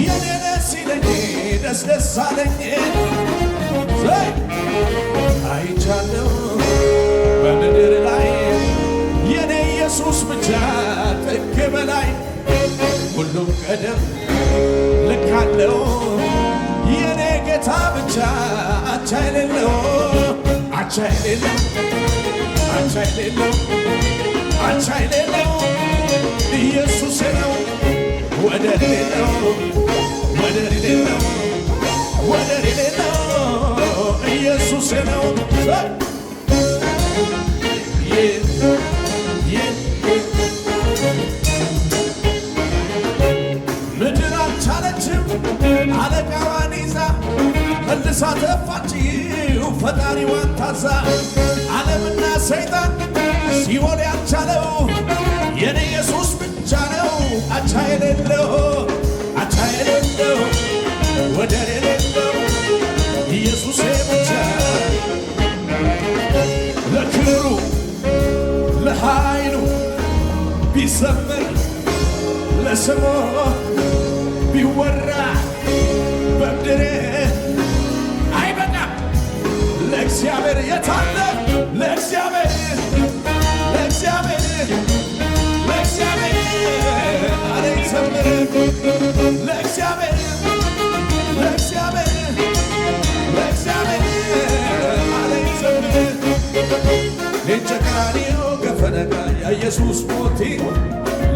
E: የኔ ደስ ይለኝ ደስ አለኝ አይቻለሁ በምድር ላይ የኔ ኢየሱስ ብቻ ጥግ በላይ ሁሉም ቀደም ልክ አለው የኔ ጌታ ብቻ አቻ የሌለው ኢየሱስ ነው ወደር የሌለው ኢየሱስ ነው ምድር አልቻለችም አለቃዋን ይዛ መልሳ ተፋችው ፈጣሪዋን ታዛ ዓለምና ሰይጣን ሲኦል ያልቻለው የኔ ኢየሱስ ብቻ ነው አቻ የሌለው ወደር የሌለው ኢየሱስ ብቻ ለክብሩ ለኃይሉ ቢዘመር ለስሙ ቢወራ በምድር አይበቃም ለእግዚአብሔር የታለ ለእግዚአብሔር አለ ይዘምር ለእግዚአብሔር አለ ይዘምር ሌንጨቃሪዮ ገፈነጋ የኢየሱስ ሞቲ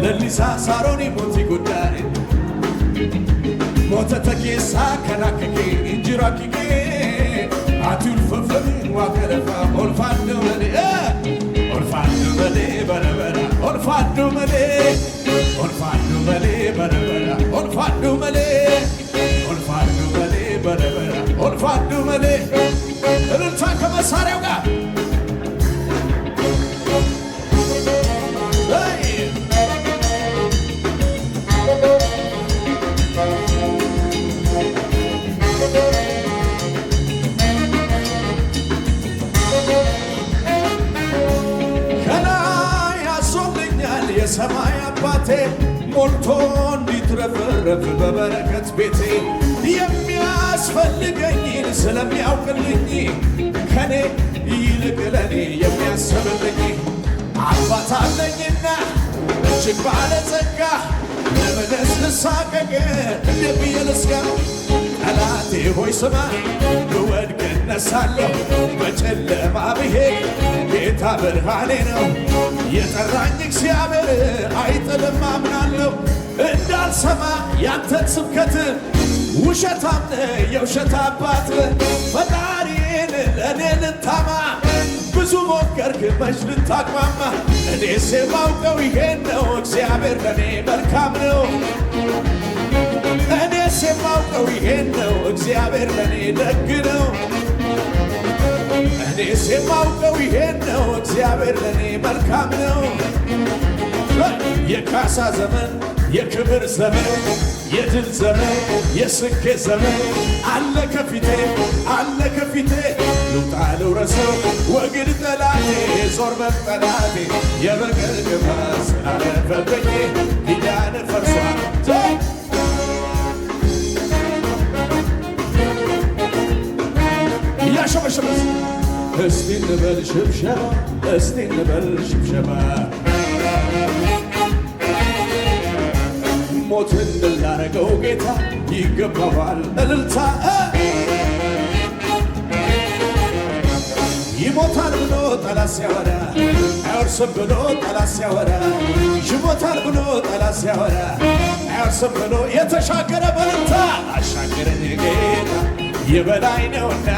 E: ለሊሳ ሳሮኒ ሞቲ ጉዳኔ ሞተተ ኬሳ ከናከኬ እንጅራኪኬ አቱልፈፈሚ ዋከለፋ ኦልፋዶ መሌ በረበራ ኦልፋዶ መሌ በረበራ ኦልፋዶ መሌ በረበራ ኦልፋዶ መሌ እልልታ ከመሳሪያው ጋር ከላይ ያዞልኛል የሰማይ አባቴ ሞልቶ እንዲትረፈረፍ በበረከት ቤቴ የሚያስፈልገኝን ስለሚያውቅልኝ ከኔ ይልቅ ለኔ የሚያስብልኝ አባት አለኝና እጅግ ባለጸጋ ለመለስ ልሳቀቅ እንደ ብዬ ልስጋ ጠላቴ ሆይ ስማ ብወድቅ እነሳለሁ በጨለማ ብሄድ ጌታ ብርሃኔ ነው። የጠራኝ እግዚአብሔር አይጥልም አምናለሁ። እንዳልሰማ ያንተን ስብከት ውሸታም የውሸት አባት ፈጣሪን ለእኔ ልታማ ብዙ ሞከርክ መች ልታቅማማ። እኔስ የማውቀው ይሄን ነው እግዚአብሔር ለእኔ መልካም ነው። እኔስ የማውቀው ይሄን ነው እግዚአብሔር ለእኔ ደግ ነው። እኔስ የማውቀው ይሄን ነው እግዚአብሔር ለእኔ መልካም ነው። የካሳ ዘመን የክብር ዘመን የድል ዘመን የስኬት ዘመን አለ ከፊቴ አለ ከፊቴ። ልውጣ ልውረሰው ወግድ ጠላቴ ዞር በል ጠላቴ የበቀል ግፋት ስላለፈብኝ ኪዳን ፈርሷል። እያሸበሸበስ እስቲ እንበል ሽብሸባ እስቲ እንበል ሽብሸባ ሞትን ድል ላረገው ጌታ ይገባዋል እልልታ። ይሞታል ብሎ ጠላት ሲያወራ አይወርስም ብሎ ጠላት ሲያወራ ይሞታል ብሎ ጠላት ሲያወራ አይወርስም ብሎ የተሻገረ በእልልታ አሻገረኝ ጌታ የበላይ ነውና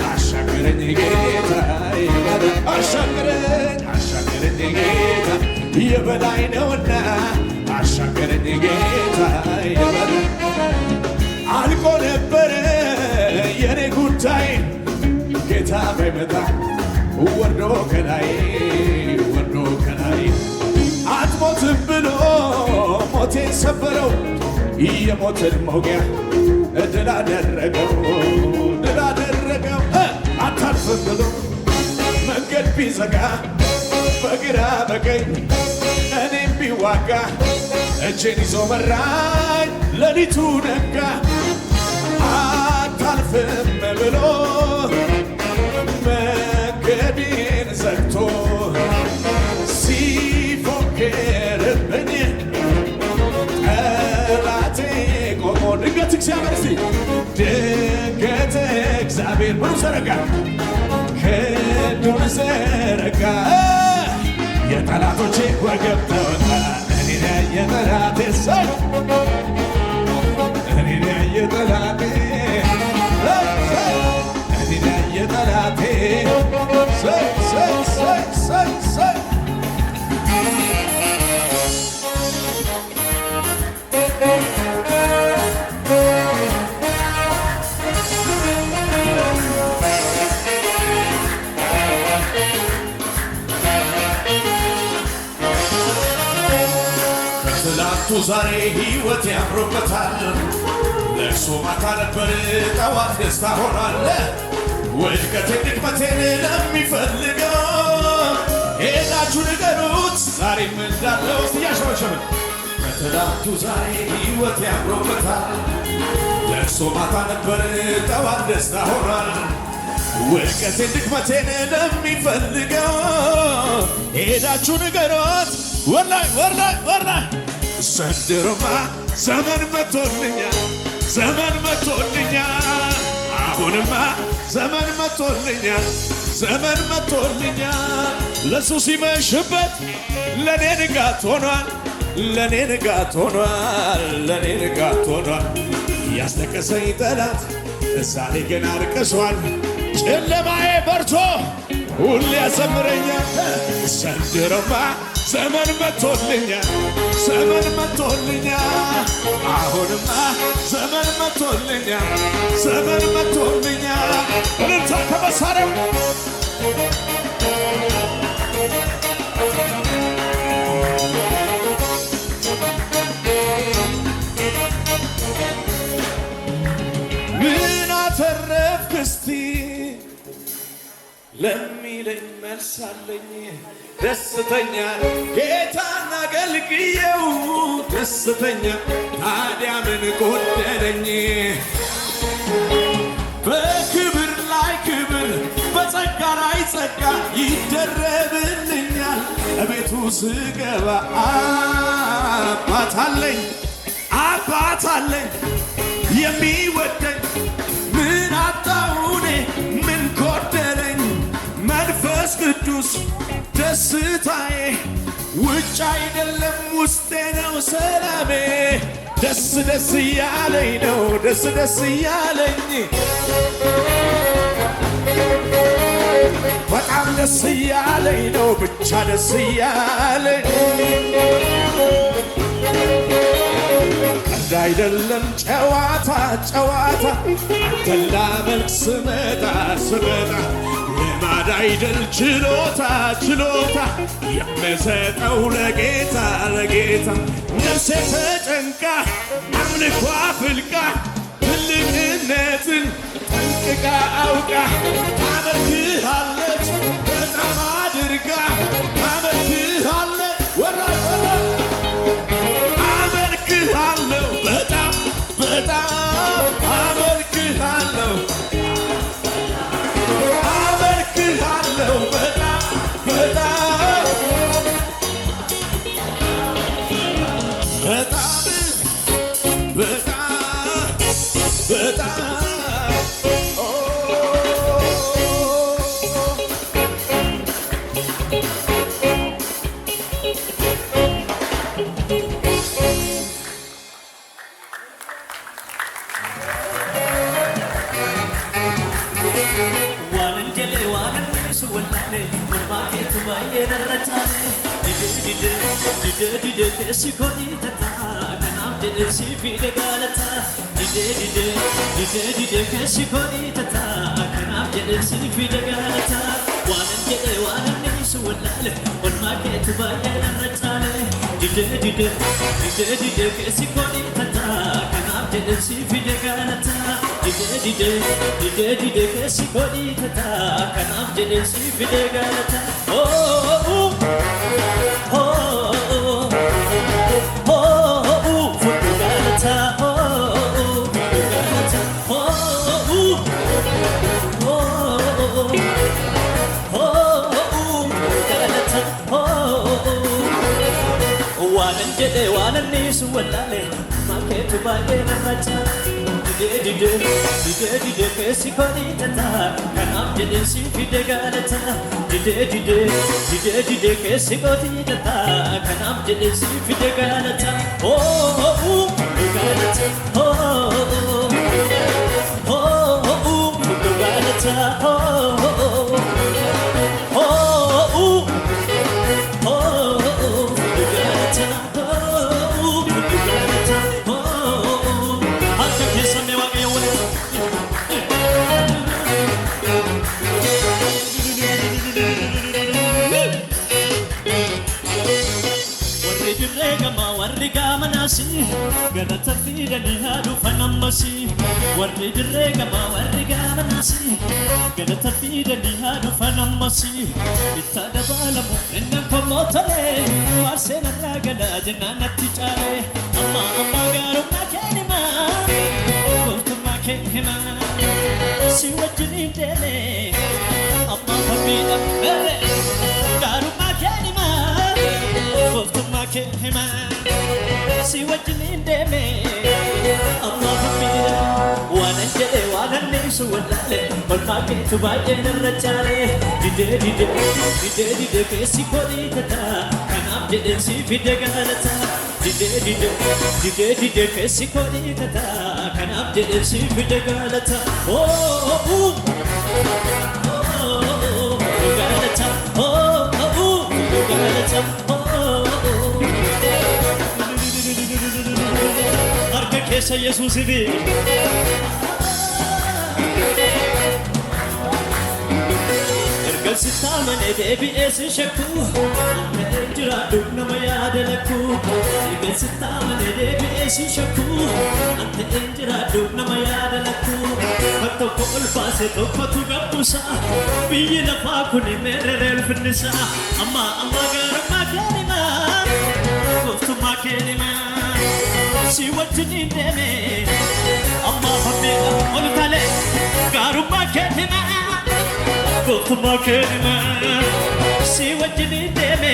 E: አሻገረኝ ጌታ አሻገረኝ አሻገረኝ ጌታ የበላይ ነውና አሻገረኝ ጌታ የበላይ አልቆ ነበረ የኔ ጉዳይ ጌታ ባይመጣ ወርዶ ከላይ ወርዶ ከላይ አትሞትም ብሎ ሞቴን ሰበረው የሞትን መውጊያ ድል አደረገው ድል አደረገው። አታልፍም ብሎ መንገድ ቢዘጋ በግራ በቀኝ እኔም ቢዋጋ እጄን ይዞ መራኝ ሌሊቱ ነጋ። አታልፍም ብሎ መንገዴን ዘግቶ ሲፎክርብኝ ጠላቴ ቆሞ ድንገት እግዚአብሔር እስቲ ድንገት እግዚአብሔር ብሎ ዘረጋ ክንዱን ዘረጋ የጠላቶቼ ወገብ ተወጣ። እኔን ያየ ጠላቴ ሰይ እኔን ያየ ጠላቴ እኔን ያየ ጠላቴ ሰይ ሰይ ሰይ ሰይ ሰይ ትላንቱ ዛሬ ሕይወት ያምሮበታል። ለቅሶ ማታ ነበር ጠዋት ደስታ ሆኗል። ውድቀቴን ድክመቴን ለሚፈልገው ሄዳችሁ ንገሩት ዛሬም እንዳለው እያሸበሸብን ከትላንቱ ዛሬ ሕይወት ያምሮበታል። ለቅሶ ማታ ነበር ጠዋት ደስታ ሆኗል። ውድቀቴን ድክመቴን ለሚፈልገው ሄዳችሁ ንገሩት ወላይ ወላይ ወላይ ዘንድሮማ ዘመን መቶልኛል ዘመን መቶልኛል። አሁንማ ዘመን መቶልኛል ዘመን መቶልኛል። ለሱ ሲመሽበት ለኔ ንጋት ሆኗል ለኔ ንጋት ሆኗል ለኔ ንጋት ሆኗል። ያስለቀሰኝ ጠላት ዛሬ ግን አልቅሷል። ጨለማዬ በርቶ ሁሌ ያዘምረኛል። ዘንድሮማ ዘመን መቶልኛል ዘመን መቶልኛል። አሁንማ ዘመን መቶልኛል ዘመን መቶልኛል። እልልታ ከመሳሪያው ምን አተረፍክ እስቲ ለሚለኝ መልሳለኝ ደስተኛ ጌታን አገልግዬው ደስተኛ ታዲያ ምን ጎደለኝ? በክብር ላይ ክብር በጸጋ ላይ ጸጋ ይደረብልኛል። እቤቱ ስገባ አባት አለኝ አባት አለኝ የሚወደኝ ምን አጣሁ እኔ ኢየሱስ ደስታዬ ውጭ አይደለም ውስጤ ነው ሰላሜ ደስ ደስ እያለኝ ነው ደስ ደስ እያለኝ በጣም ደስ እያለኝ ነው ብቻ ደስ እያለኝ ቀልድ አይደለም ጨዋታ ጨዋታ አንተን ላመልክ ስመጣ ልማድ አይደል ችሎታ ችሎታ የምሰጠው ለጌታ ነፍሴ ተጨንቃ አምልኳ ፍልቃ ትልቅነትን ጠንቅቃ አውቃ ታመልክሃለች በጣም አድርጋ ታመልክሃለች ወራይ አመልክሃለሁ በጣም አመልክሃለሁ Galata fidani hadu fanamasi warri dirre gama warri gamanasi Galata fidani hadu fanamasi itada balamu enna komotale warsena ragala jannati chale amma garu makenima kultuma kenima si wajni dele amma famida bele garu makenima kultuma kenima si wajni dele amma famida wana jele wana nisu walale balma ke tubaye narchale dide kesi kodi tata kanam jele si fidegalata dide kesi kodi tata kanam jele si fidegalata galata galata arka kesa yesus bi Sittamane debi esi shakku Jira dugna maya delakku Sittamane debi esi shakku Ante jira dugna maya delakku Fatto ko ulfaase tokko tu gabbusa Biyyi lafaa kuni mere relfinnisa Amma garummaa keenima Gooftummaa keenima Si wajjiniin deeme Amma fammeedha ol tale garummaa keenima goftuma kenima si wajjini deeme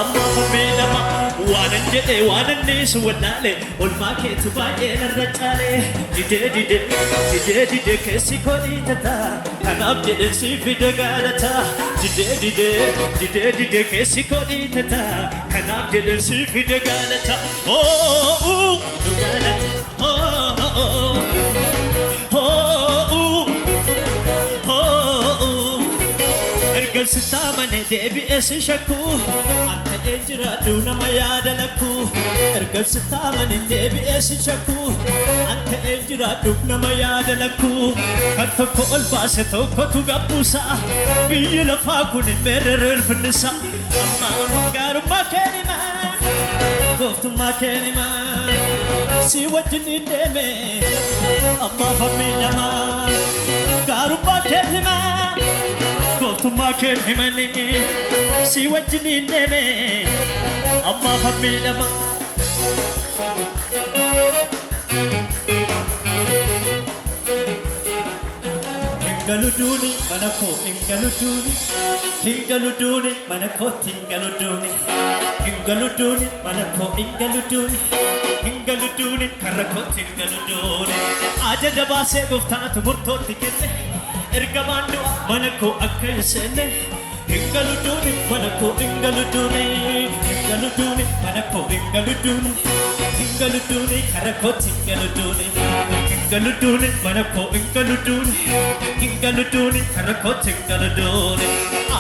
E: amma fameedama waanan jedhe waanan niisu wallaale olmaa keetu baay'ee narra caale didee keessi koodhiitata kanaaf jedhe si fide gaalata didee keessi koodhiitata kanaaf jedhe si fide gaalata nu gaalata ergal sitamane deebi'ee si shakku anta eenjiraadhu nama yaada lakku ergal sitamane deebi'ee si shakku anta eenjiraadhu nama yaada lakku kan tokko ol baase tokkotu gabbuusa biyyi lafaa kun hin meerrere ulfinnisa amma gaarummaa keenima gooftummaa keenima si wajjin hin deeme amma fammiidhama gaarummaa keenima goftuma kenimani si wajjini deeme amma fammiidhama hingaluduni manako hingaluduni manako hingaluduni manako hingaluduni karako hingaluduni ajaja baase goftaatu murtootti kenne ergamandu manako akkasene hingaluduni manako hingaluduni manako hingaluduni karako hingaluduni manako hingaluduni karako hingaluduni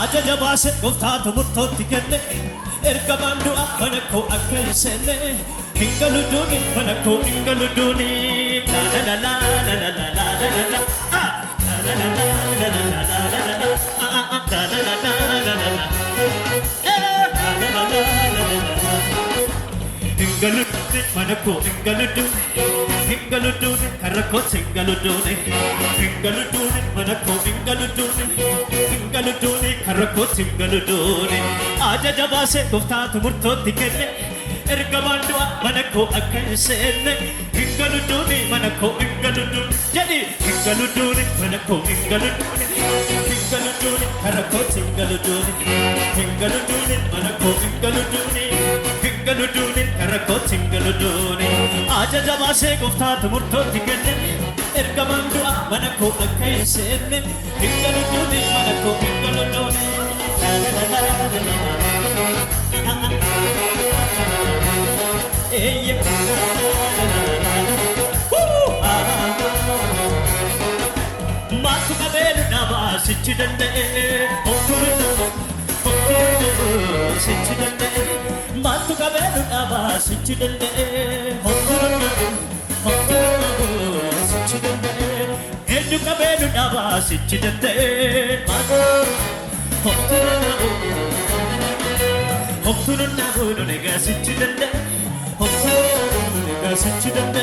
E: ajaja baase goftaatu murtootti kenne ergamandu manako akkasene hingaluduni manako hingaluduni la la la la la la la la hingaluduni manako hingaluduni karako hingaluduni manako hingaluduni karako hingaluduni ajaja baase goftaatu murtootti kenne ergamandu manako akkasene hingaluduni manako hingaluduni jadi hingaluduni manako hingaluduni karako hingaluduni manako hingaluduni karako hingaluduni ajaja baase goftaatu murtootti kenne ergamandu manako akkasene hingaluduni manako hingaluduni Matu kabelu naba sichi dande sichi dande matu kabelu naba sichi dande sichi dande edu kabelu naba sichi dande hokuru nabu nega sichi dande hokuru nega sichi dande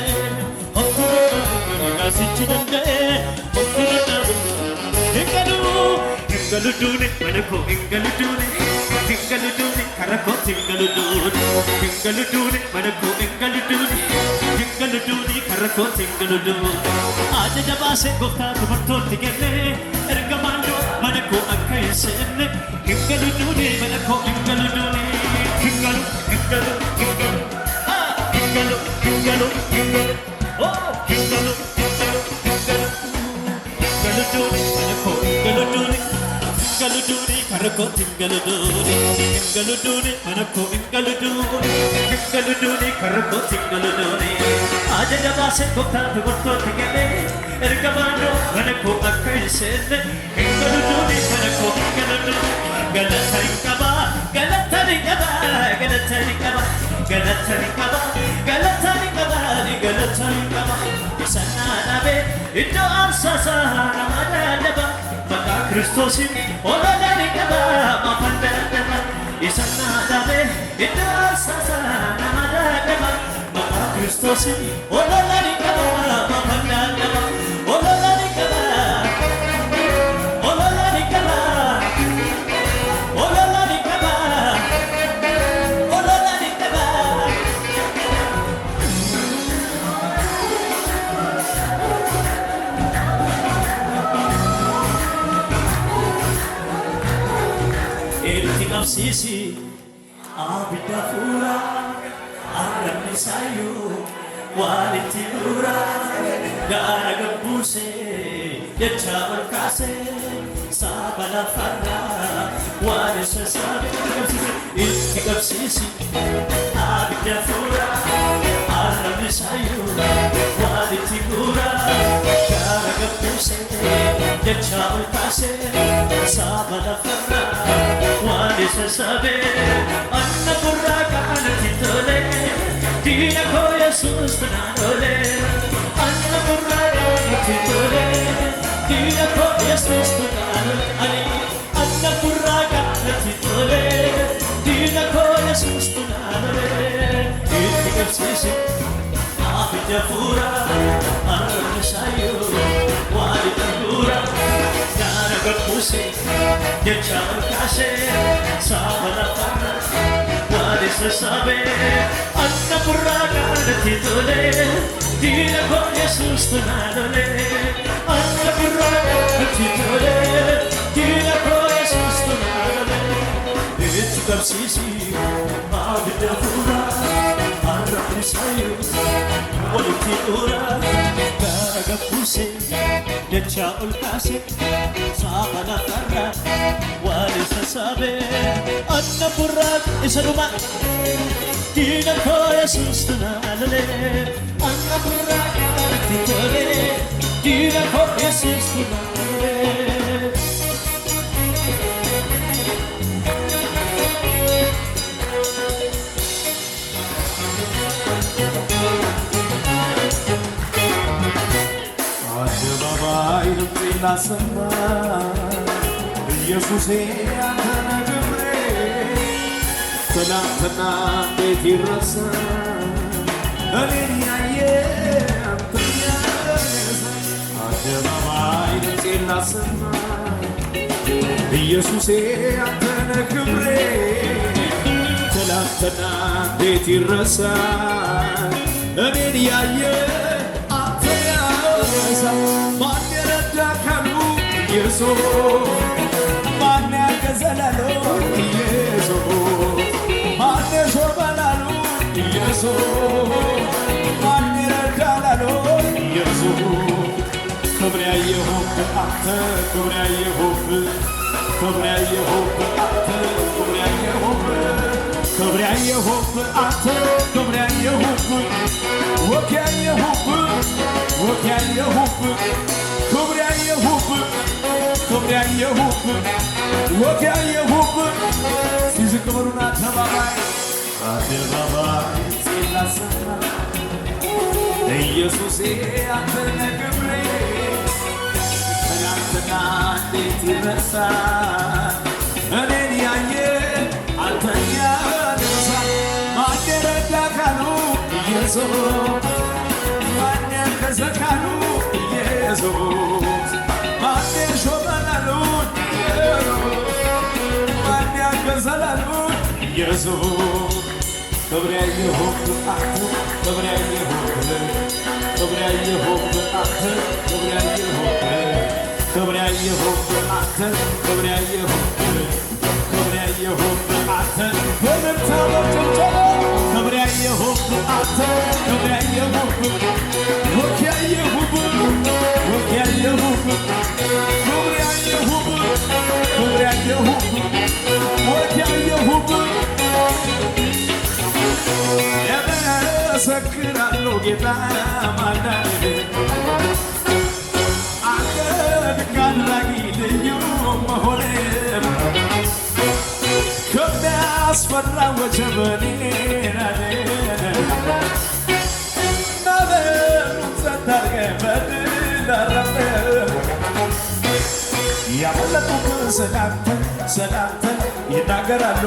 E: hokuru nega sichi dande hingaluduni manako hingaluduni karako hingaluduni manako hingaluduni karako hingaluduni ajaja baase goftaatu murtootti kenne ergamandu manako akkasene hingaluduni manako hingaluduni oh hingaluduni manako hingaluduni karako hingaluduni manako hingaluduni karako hingaluduni ajaja baase goftaatu murtootti kenne ergamandu manako akkasene hingaluduni manako hingaluduni galatani kaba sanadabe iddo arsasa namadadaba maka Kristosin ololani kaba mafandadaba sanadabe iddo arsasa namadadaba maka Kristosin ololani kaba mafandadaba ololani kaba ololani kaba ololani kaba ololani kaba qabsiisi abidda fuula arrabni sayyuu waan itti dura gaara gabbuuse jecha ol kaase saaba lafarra waan isa saabe itti qabsiisi abidda fuula arrabni sayyuu waan itti dura gaara gabbuuse jecha ol kaase saaba lafarra waan isa saabe anna gurraa kanatti tole Dina ko Jesus tanole anna gurraa kanatti tole Dina ko Jesus tanole anna gurraa kanatti tole Dina ko Jesus tanole itti qabsiisi abidda fuula arrabni sayyuu waan itti dura gaara gabbuuse jecha ol kaase saaba lafarra waan isa saabe anna gurraa kanatti tole Dina ko Jesus tanole anna gurraa kanatti tole Dina ko Jesus tanole itti qabsiisi abidda fuula arrabni sayyuu waan itti dura gaara gabbuuse jecha ol kaase saaba lafarra waan isa saabe anna gurraa isa dhuma Dina ko Jesus tanole anna gurraa kanatti tole Dina ko Jesus tanole
D: አደባባይ ድምፄን ላሰማ ኢየሱሴ አንተ ነህ ክብሬ ትናንትና እንዴት ይረሳ እኔን ያየ አንተን ያነሳ አደባባይ ድምፄን ላሰማ ኢየሱሴ አንተ ነህ ክብሬ ትናንትና እንዴት ይረሳ እኔን ያየ አንተን ያነሳ ማን የረዳ ካሉ ኢየሱስ ማን ያገዘላሉ ኢየሱስ ማን ሾበላሉ ኢየሱስ ማን ይረዳላሉ ኢየሱስ ክብር ያየሁብህ አንተ ክብር ያየሁብህ ክብር ያየሁብህ አንተ ክብር ያየሁብህ ክብር ያየሁብህ አንተ ክብር ያየሁብህ ወግ ያየሁብህ ወግ ያየሁብህ ክብር ያየሁብህ ክብር ያየሁብህ ወግ ያየሁብህ ሲዝቅ በሉና አደባባይ አደባባይ ሲላሰማ ኢየሱሴ አንተ ነህ ክብሬ ትናንትና እንዴት ይረሳ እኔን ያየ አንተን ያነሳ ማን የረዳ ካሉ ኢየሱስ ማን ያገዘ ካሉ ኢየሱስ ማን ሾመላሉ ማን ያገዘላሉ ኢየሱስ ክብር ያየሁብህ አንተ ክብር ያየሁብህ ክብር ያየሁብህ አንተ ክብር ያየሁብህ ክብር ያየሁብህ አንተ ክብር ያየሁብህ ክብር ያየሁብህ አንተ በምርታ በጭብጨባ ክብር ያየሁብህ አንተ ክብር ያየሁብህ ወግ ያየሁብህ ወግ ያየሁብህ ክብር ያየሁብህ ክብር ያየሁብህ ወግ ያየሁብህ እመሰክራለሁ ጌታ ማዳንህ አንተ ድንቅ አድራጊ ልዩ መሆንህን ከሚያስፈራው ወጀብ እኔን አድነህ ማዕበሉን ጸጥ አድርገህ በድል አረፍህ ያመለጡብህ ስላንተ ይናገራሉ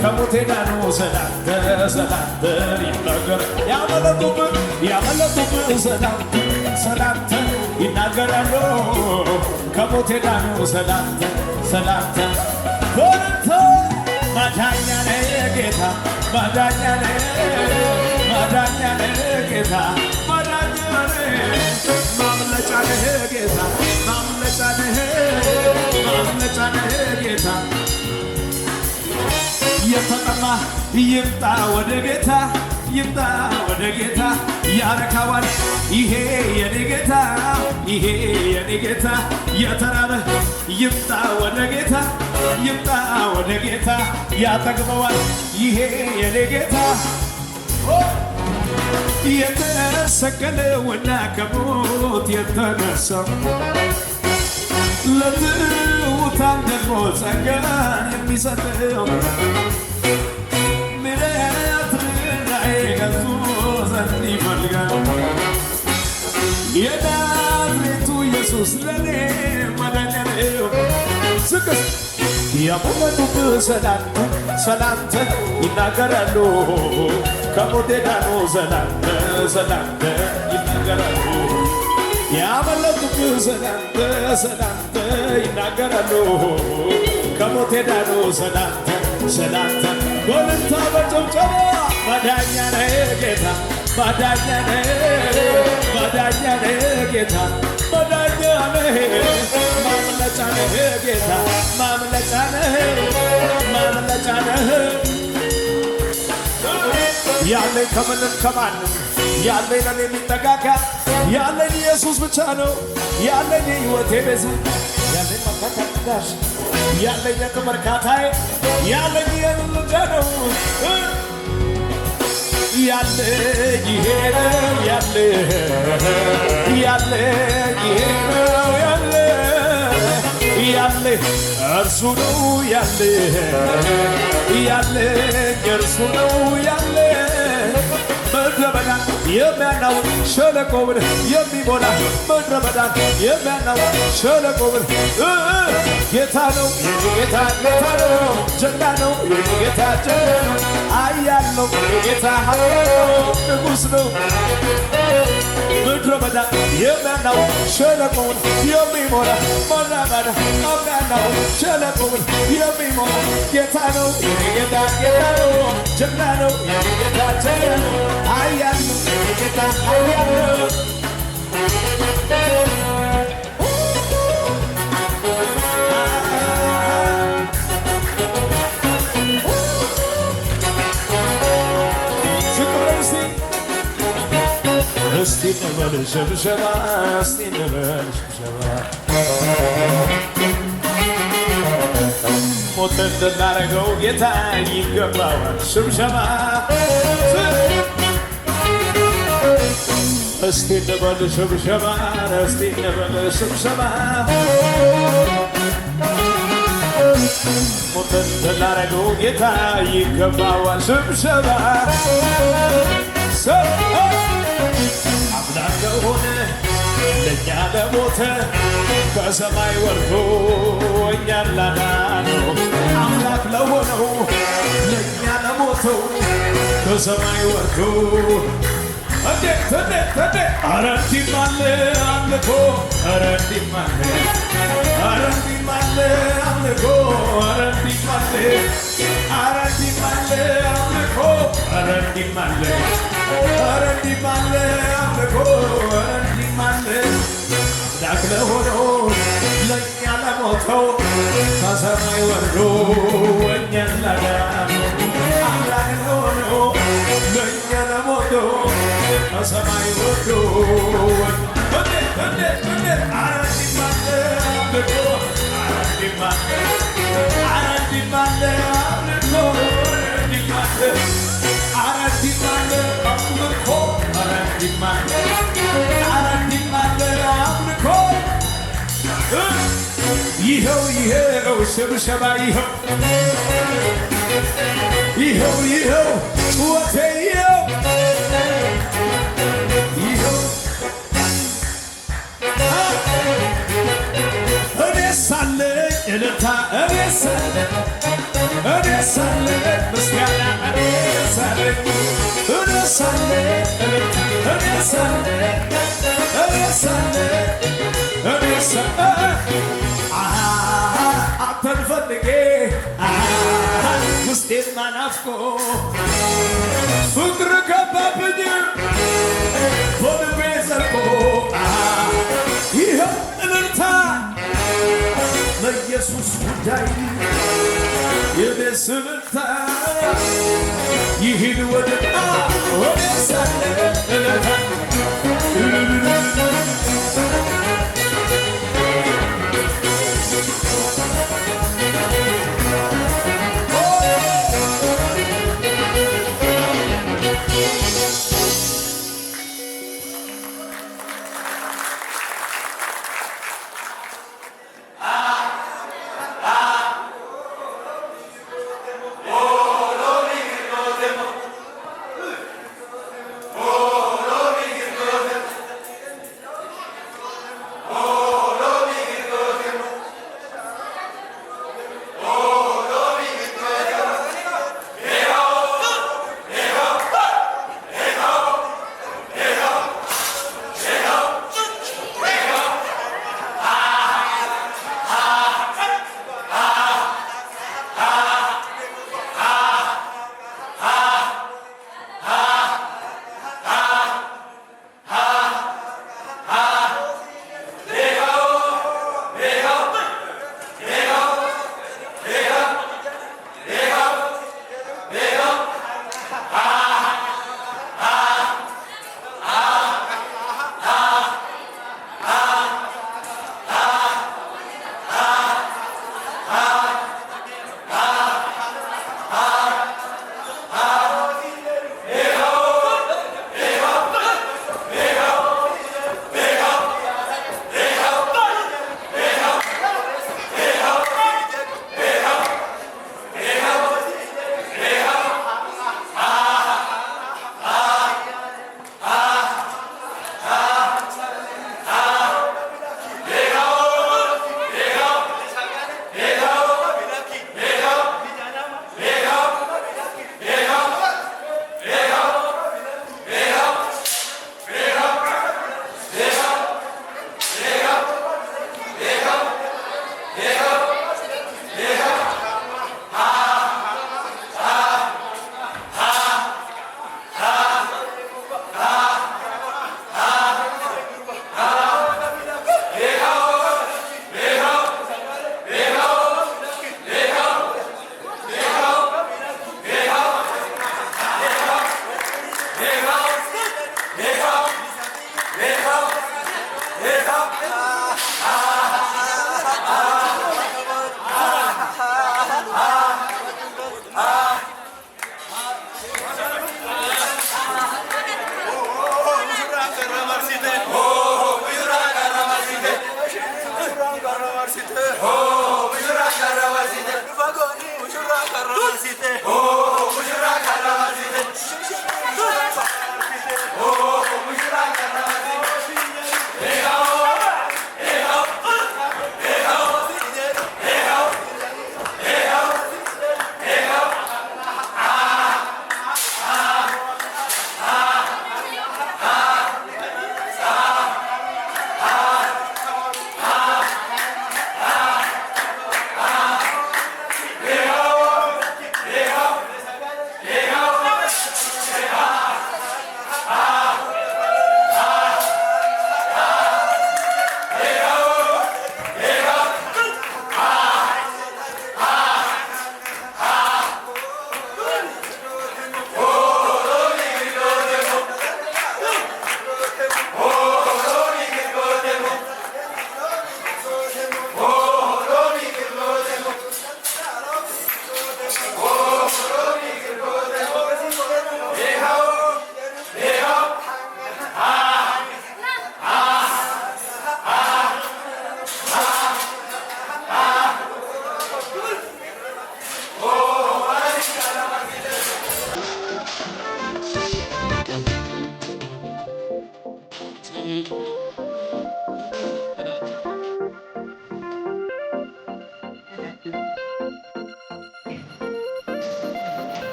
D: ከሞቴ ዳኑ ስላንተ ይናገር ያመለጡብህ ስላንተ ይናገራሉ ከሞቴ ዳኑ ስላንተ በርታ ማዳኛ ነህ ጌታ ማዳኛ ነህ ጌታ ማዳኛ ነህ ማምለጫ ነህ ጌታ ማምለጫ ነህ ጌታ ይምጣ ወደ ጌታ ይምጣ ወደ ጌታ ያረካዋል ይሄ የኔ ጌታ ይሄ የኔ ጌታ የተራበ ይምጣ ወደ ጌታ ይምጣ ወደ ጌታ ያጠግበዋል ይሄ የኔ ጌታ የተሰቀለውና ከሞት የተነሳው ለትሑታን ደግሞ ጸጋን የሚሰጠው ዘንድ ይፈልጋል የናዝሬቱ ኢየሱስ ለኔ መዳኛ ነው። ስቅስ ያመለጡብህ ሰላምተ ይናገራሉ ከሞት የዳኑ ሰላምተ ይናገራሉ ያመለጡብህ ሰላምተ ይናገራሉ ከሞት የዳኑ ሰላምተ ጎልታ በጭብጨባ ማዳኛ ነህ ጌታ ማዳኛ ነህ ጌታ ማዳኛ ነህ ማምለጫ ነህ ጌታ ማምለጫ ነህ ያለኝ ከምንም ከማንም ያለኝ ለኔ የሚጠጋጋ ያለኝ ኢየሱስ ብቻ ነው ያለኝ ሕይወቴ ቤዛ ያለኝ መፈታዳሽ ያለኝ የክብርካታዬ ያለኝ የምልጃ ነው ያለኝ ይሄ ነው ያለኝ ይሄ ነው ያለኝ እርሱ ነው ያለኝ እርሱ ነው ያለኝ ምድረ በዳን የሚያናውጥ ሸለቆውን የሚሞላ ምድረ በዳን የሚያናውጥ ሸለቆውን ጌታ ነው ጌታ ነው ጀግና ነው ጌታ ጀግና ነው ኃያል ነው ጌታ ኃያል ነው ንጉሥ ነው ምድረ በዳን የሚያናውጥ ሸለቆውን የሚሞላ ምድረ በዳን የሚያናውጥ ሸለቆውን የሚሞላ ጌታ ነው ጌታ ነው ጀግና ነው ጌታ ጀግና ነው ኃያል ነው ጌታ ኃያል ነው እስቲ እንበል ሽብሸባ እስቲ እንበል ሽብሸባ ሞት እንድናረገው ጌታ ይገባዋል ሽብሸባ እስቲ እንበል ሽብሸባ እስቲ እንበል ሽብሸባ ሞት እንድናረገው ጌታ ይገባዋል ሽብሸባ አምላክ ለሆነ ለእኛ ለሞተ ከሰማይ ወርዶ እኛን ላዳነው አምላክ ለሆነው ለእኛ ለሞተው ከሰማይ ወርዶ እንዴት ኧረ እንዲህም አለ አምልኮ ኧረ እንዲህም አለ አምልኮ ኧረ እንዲህም አለ አምልኮ ኧረ እንዲህም አለ አምልኮ ኧረ እንዲህም አለ አምላክ ለሆነው ለእኛ ለሞተው ከሰማይ ወርዶ እኛን ላዳነው አምላክ ለሆነው ለእኛ ለሞተው ከሰማይ ወርዶ እንዴት ኧረ እንዲህም አለ አምልኮ ኧረ እንዲህም አለ አምልኮ ይኸው ሽብሸባ ይኸው ጩኸቴ ይኸው እኔ ሳለኝ እልልታ እኔ ሳለኝ ምስጋና እኔ ሳለኝ አንተን ፈልጌ ውስጤን ናፍቆ ፍቅር ገባብኝ በልቤ ዘልቆ ይኸው እልልታ ለኢየሱስ ጉዳይ የኔስ እልልታ ይህን ወደ ሳለ እለታ
F: Marcite,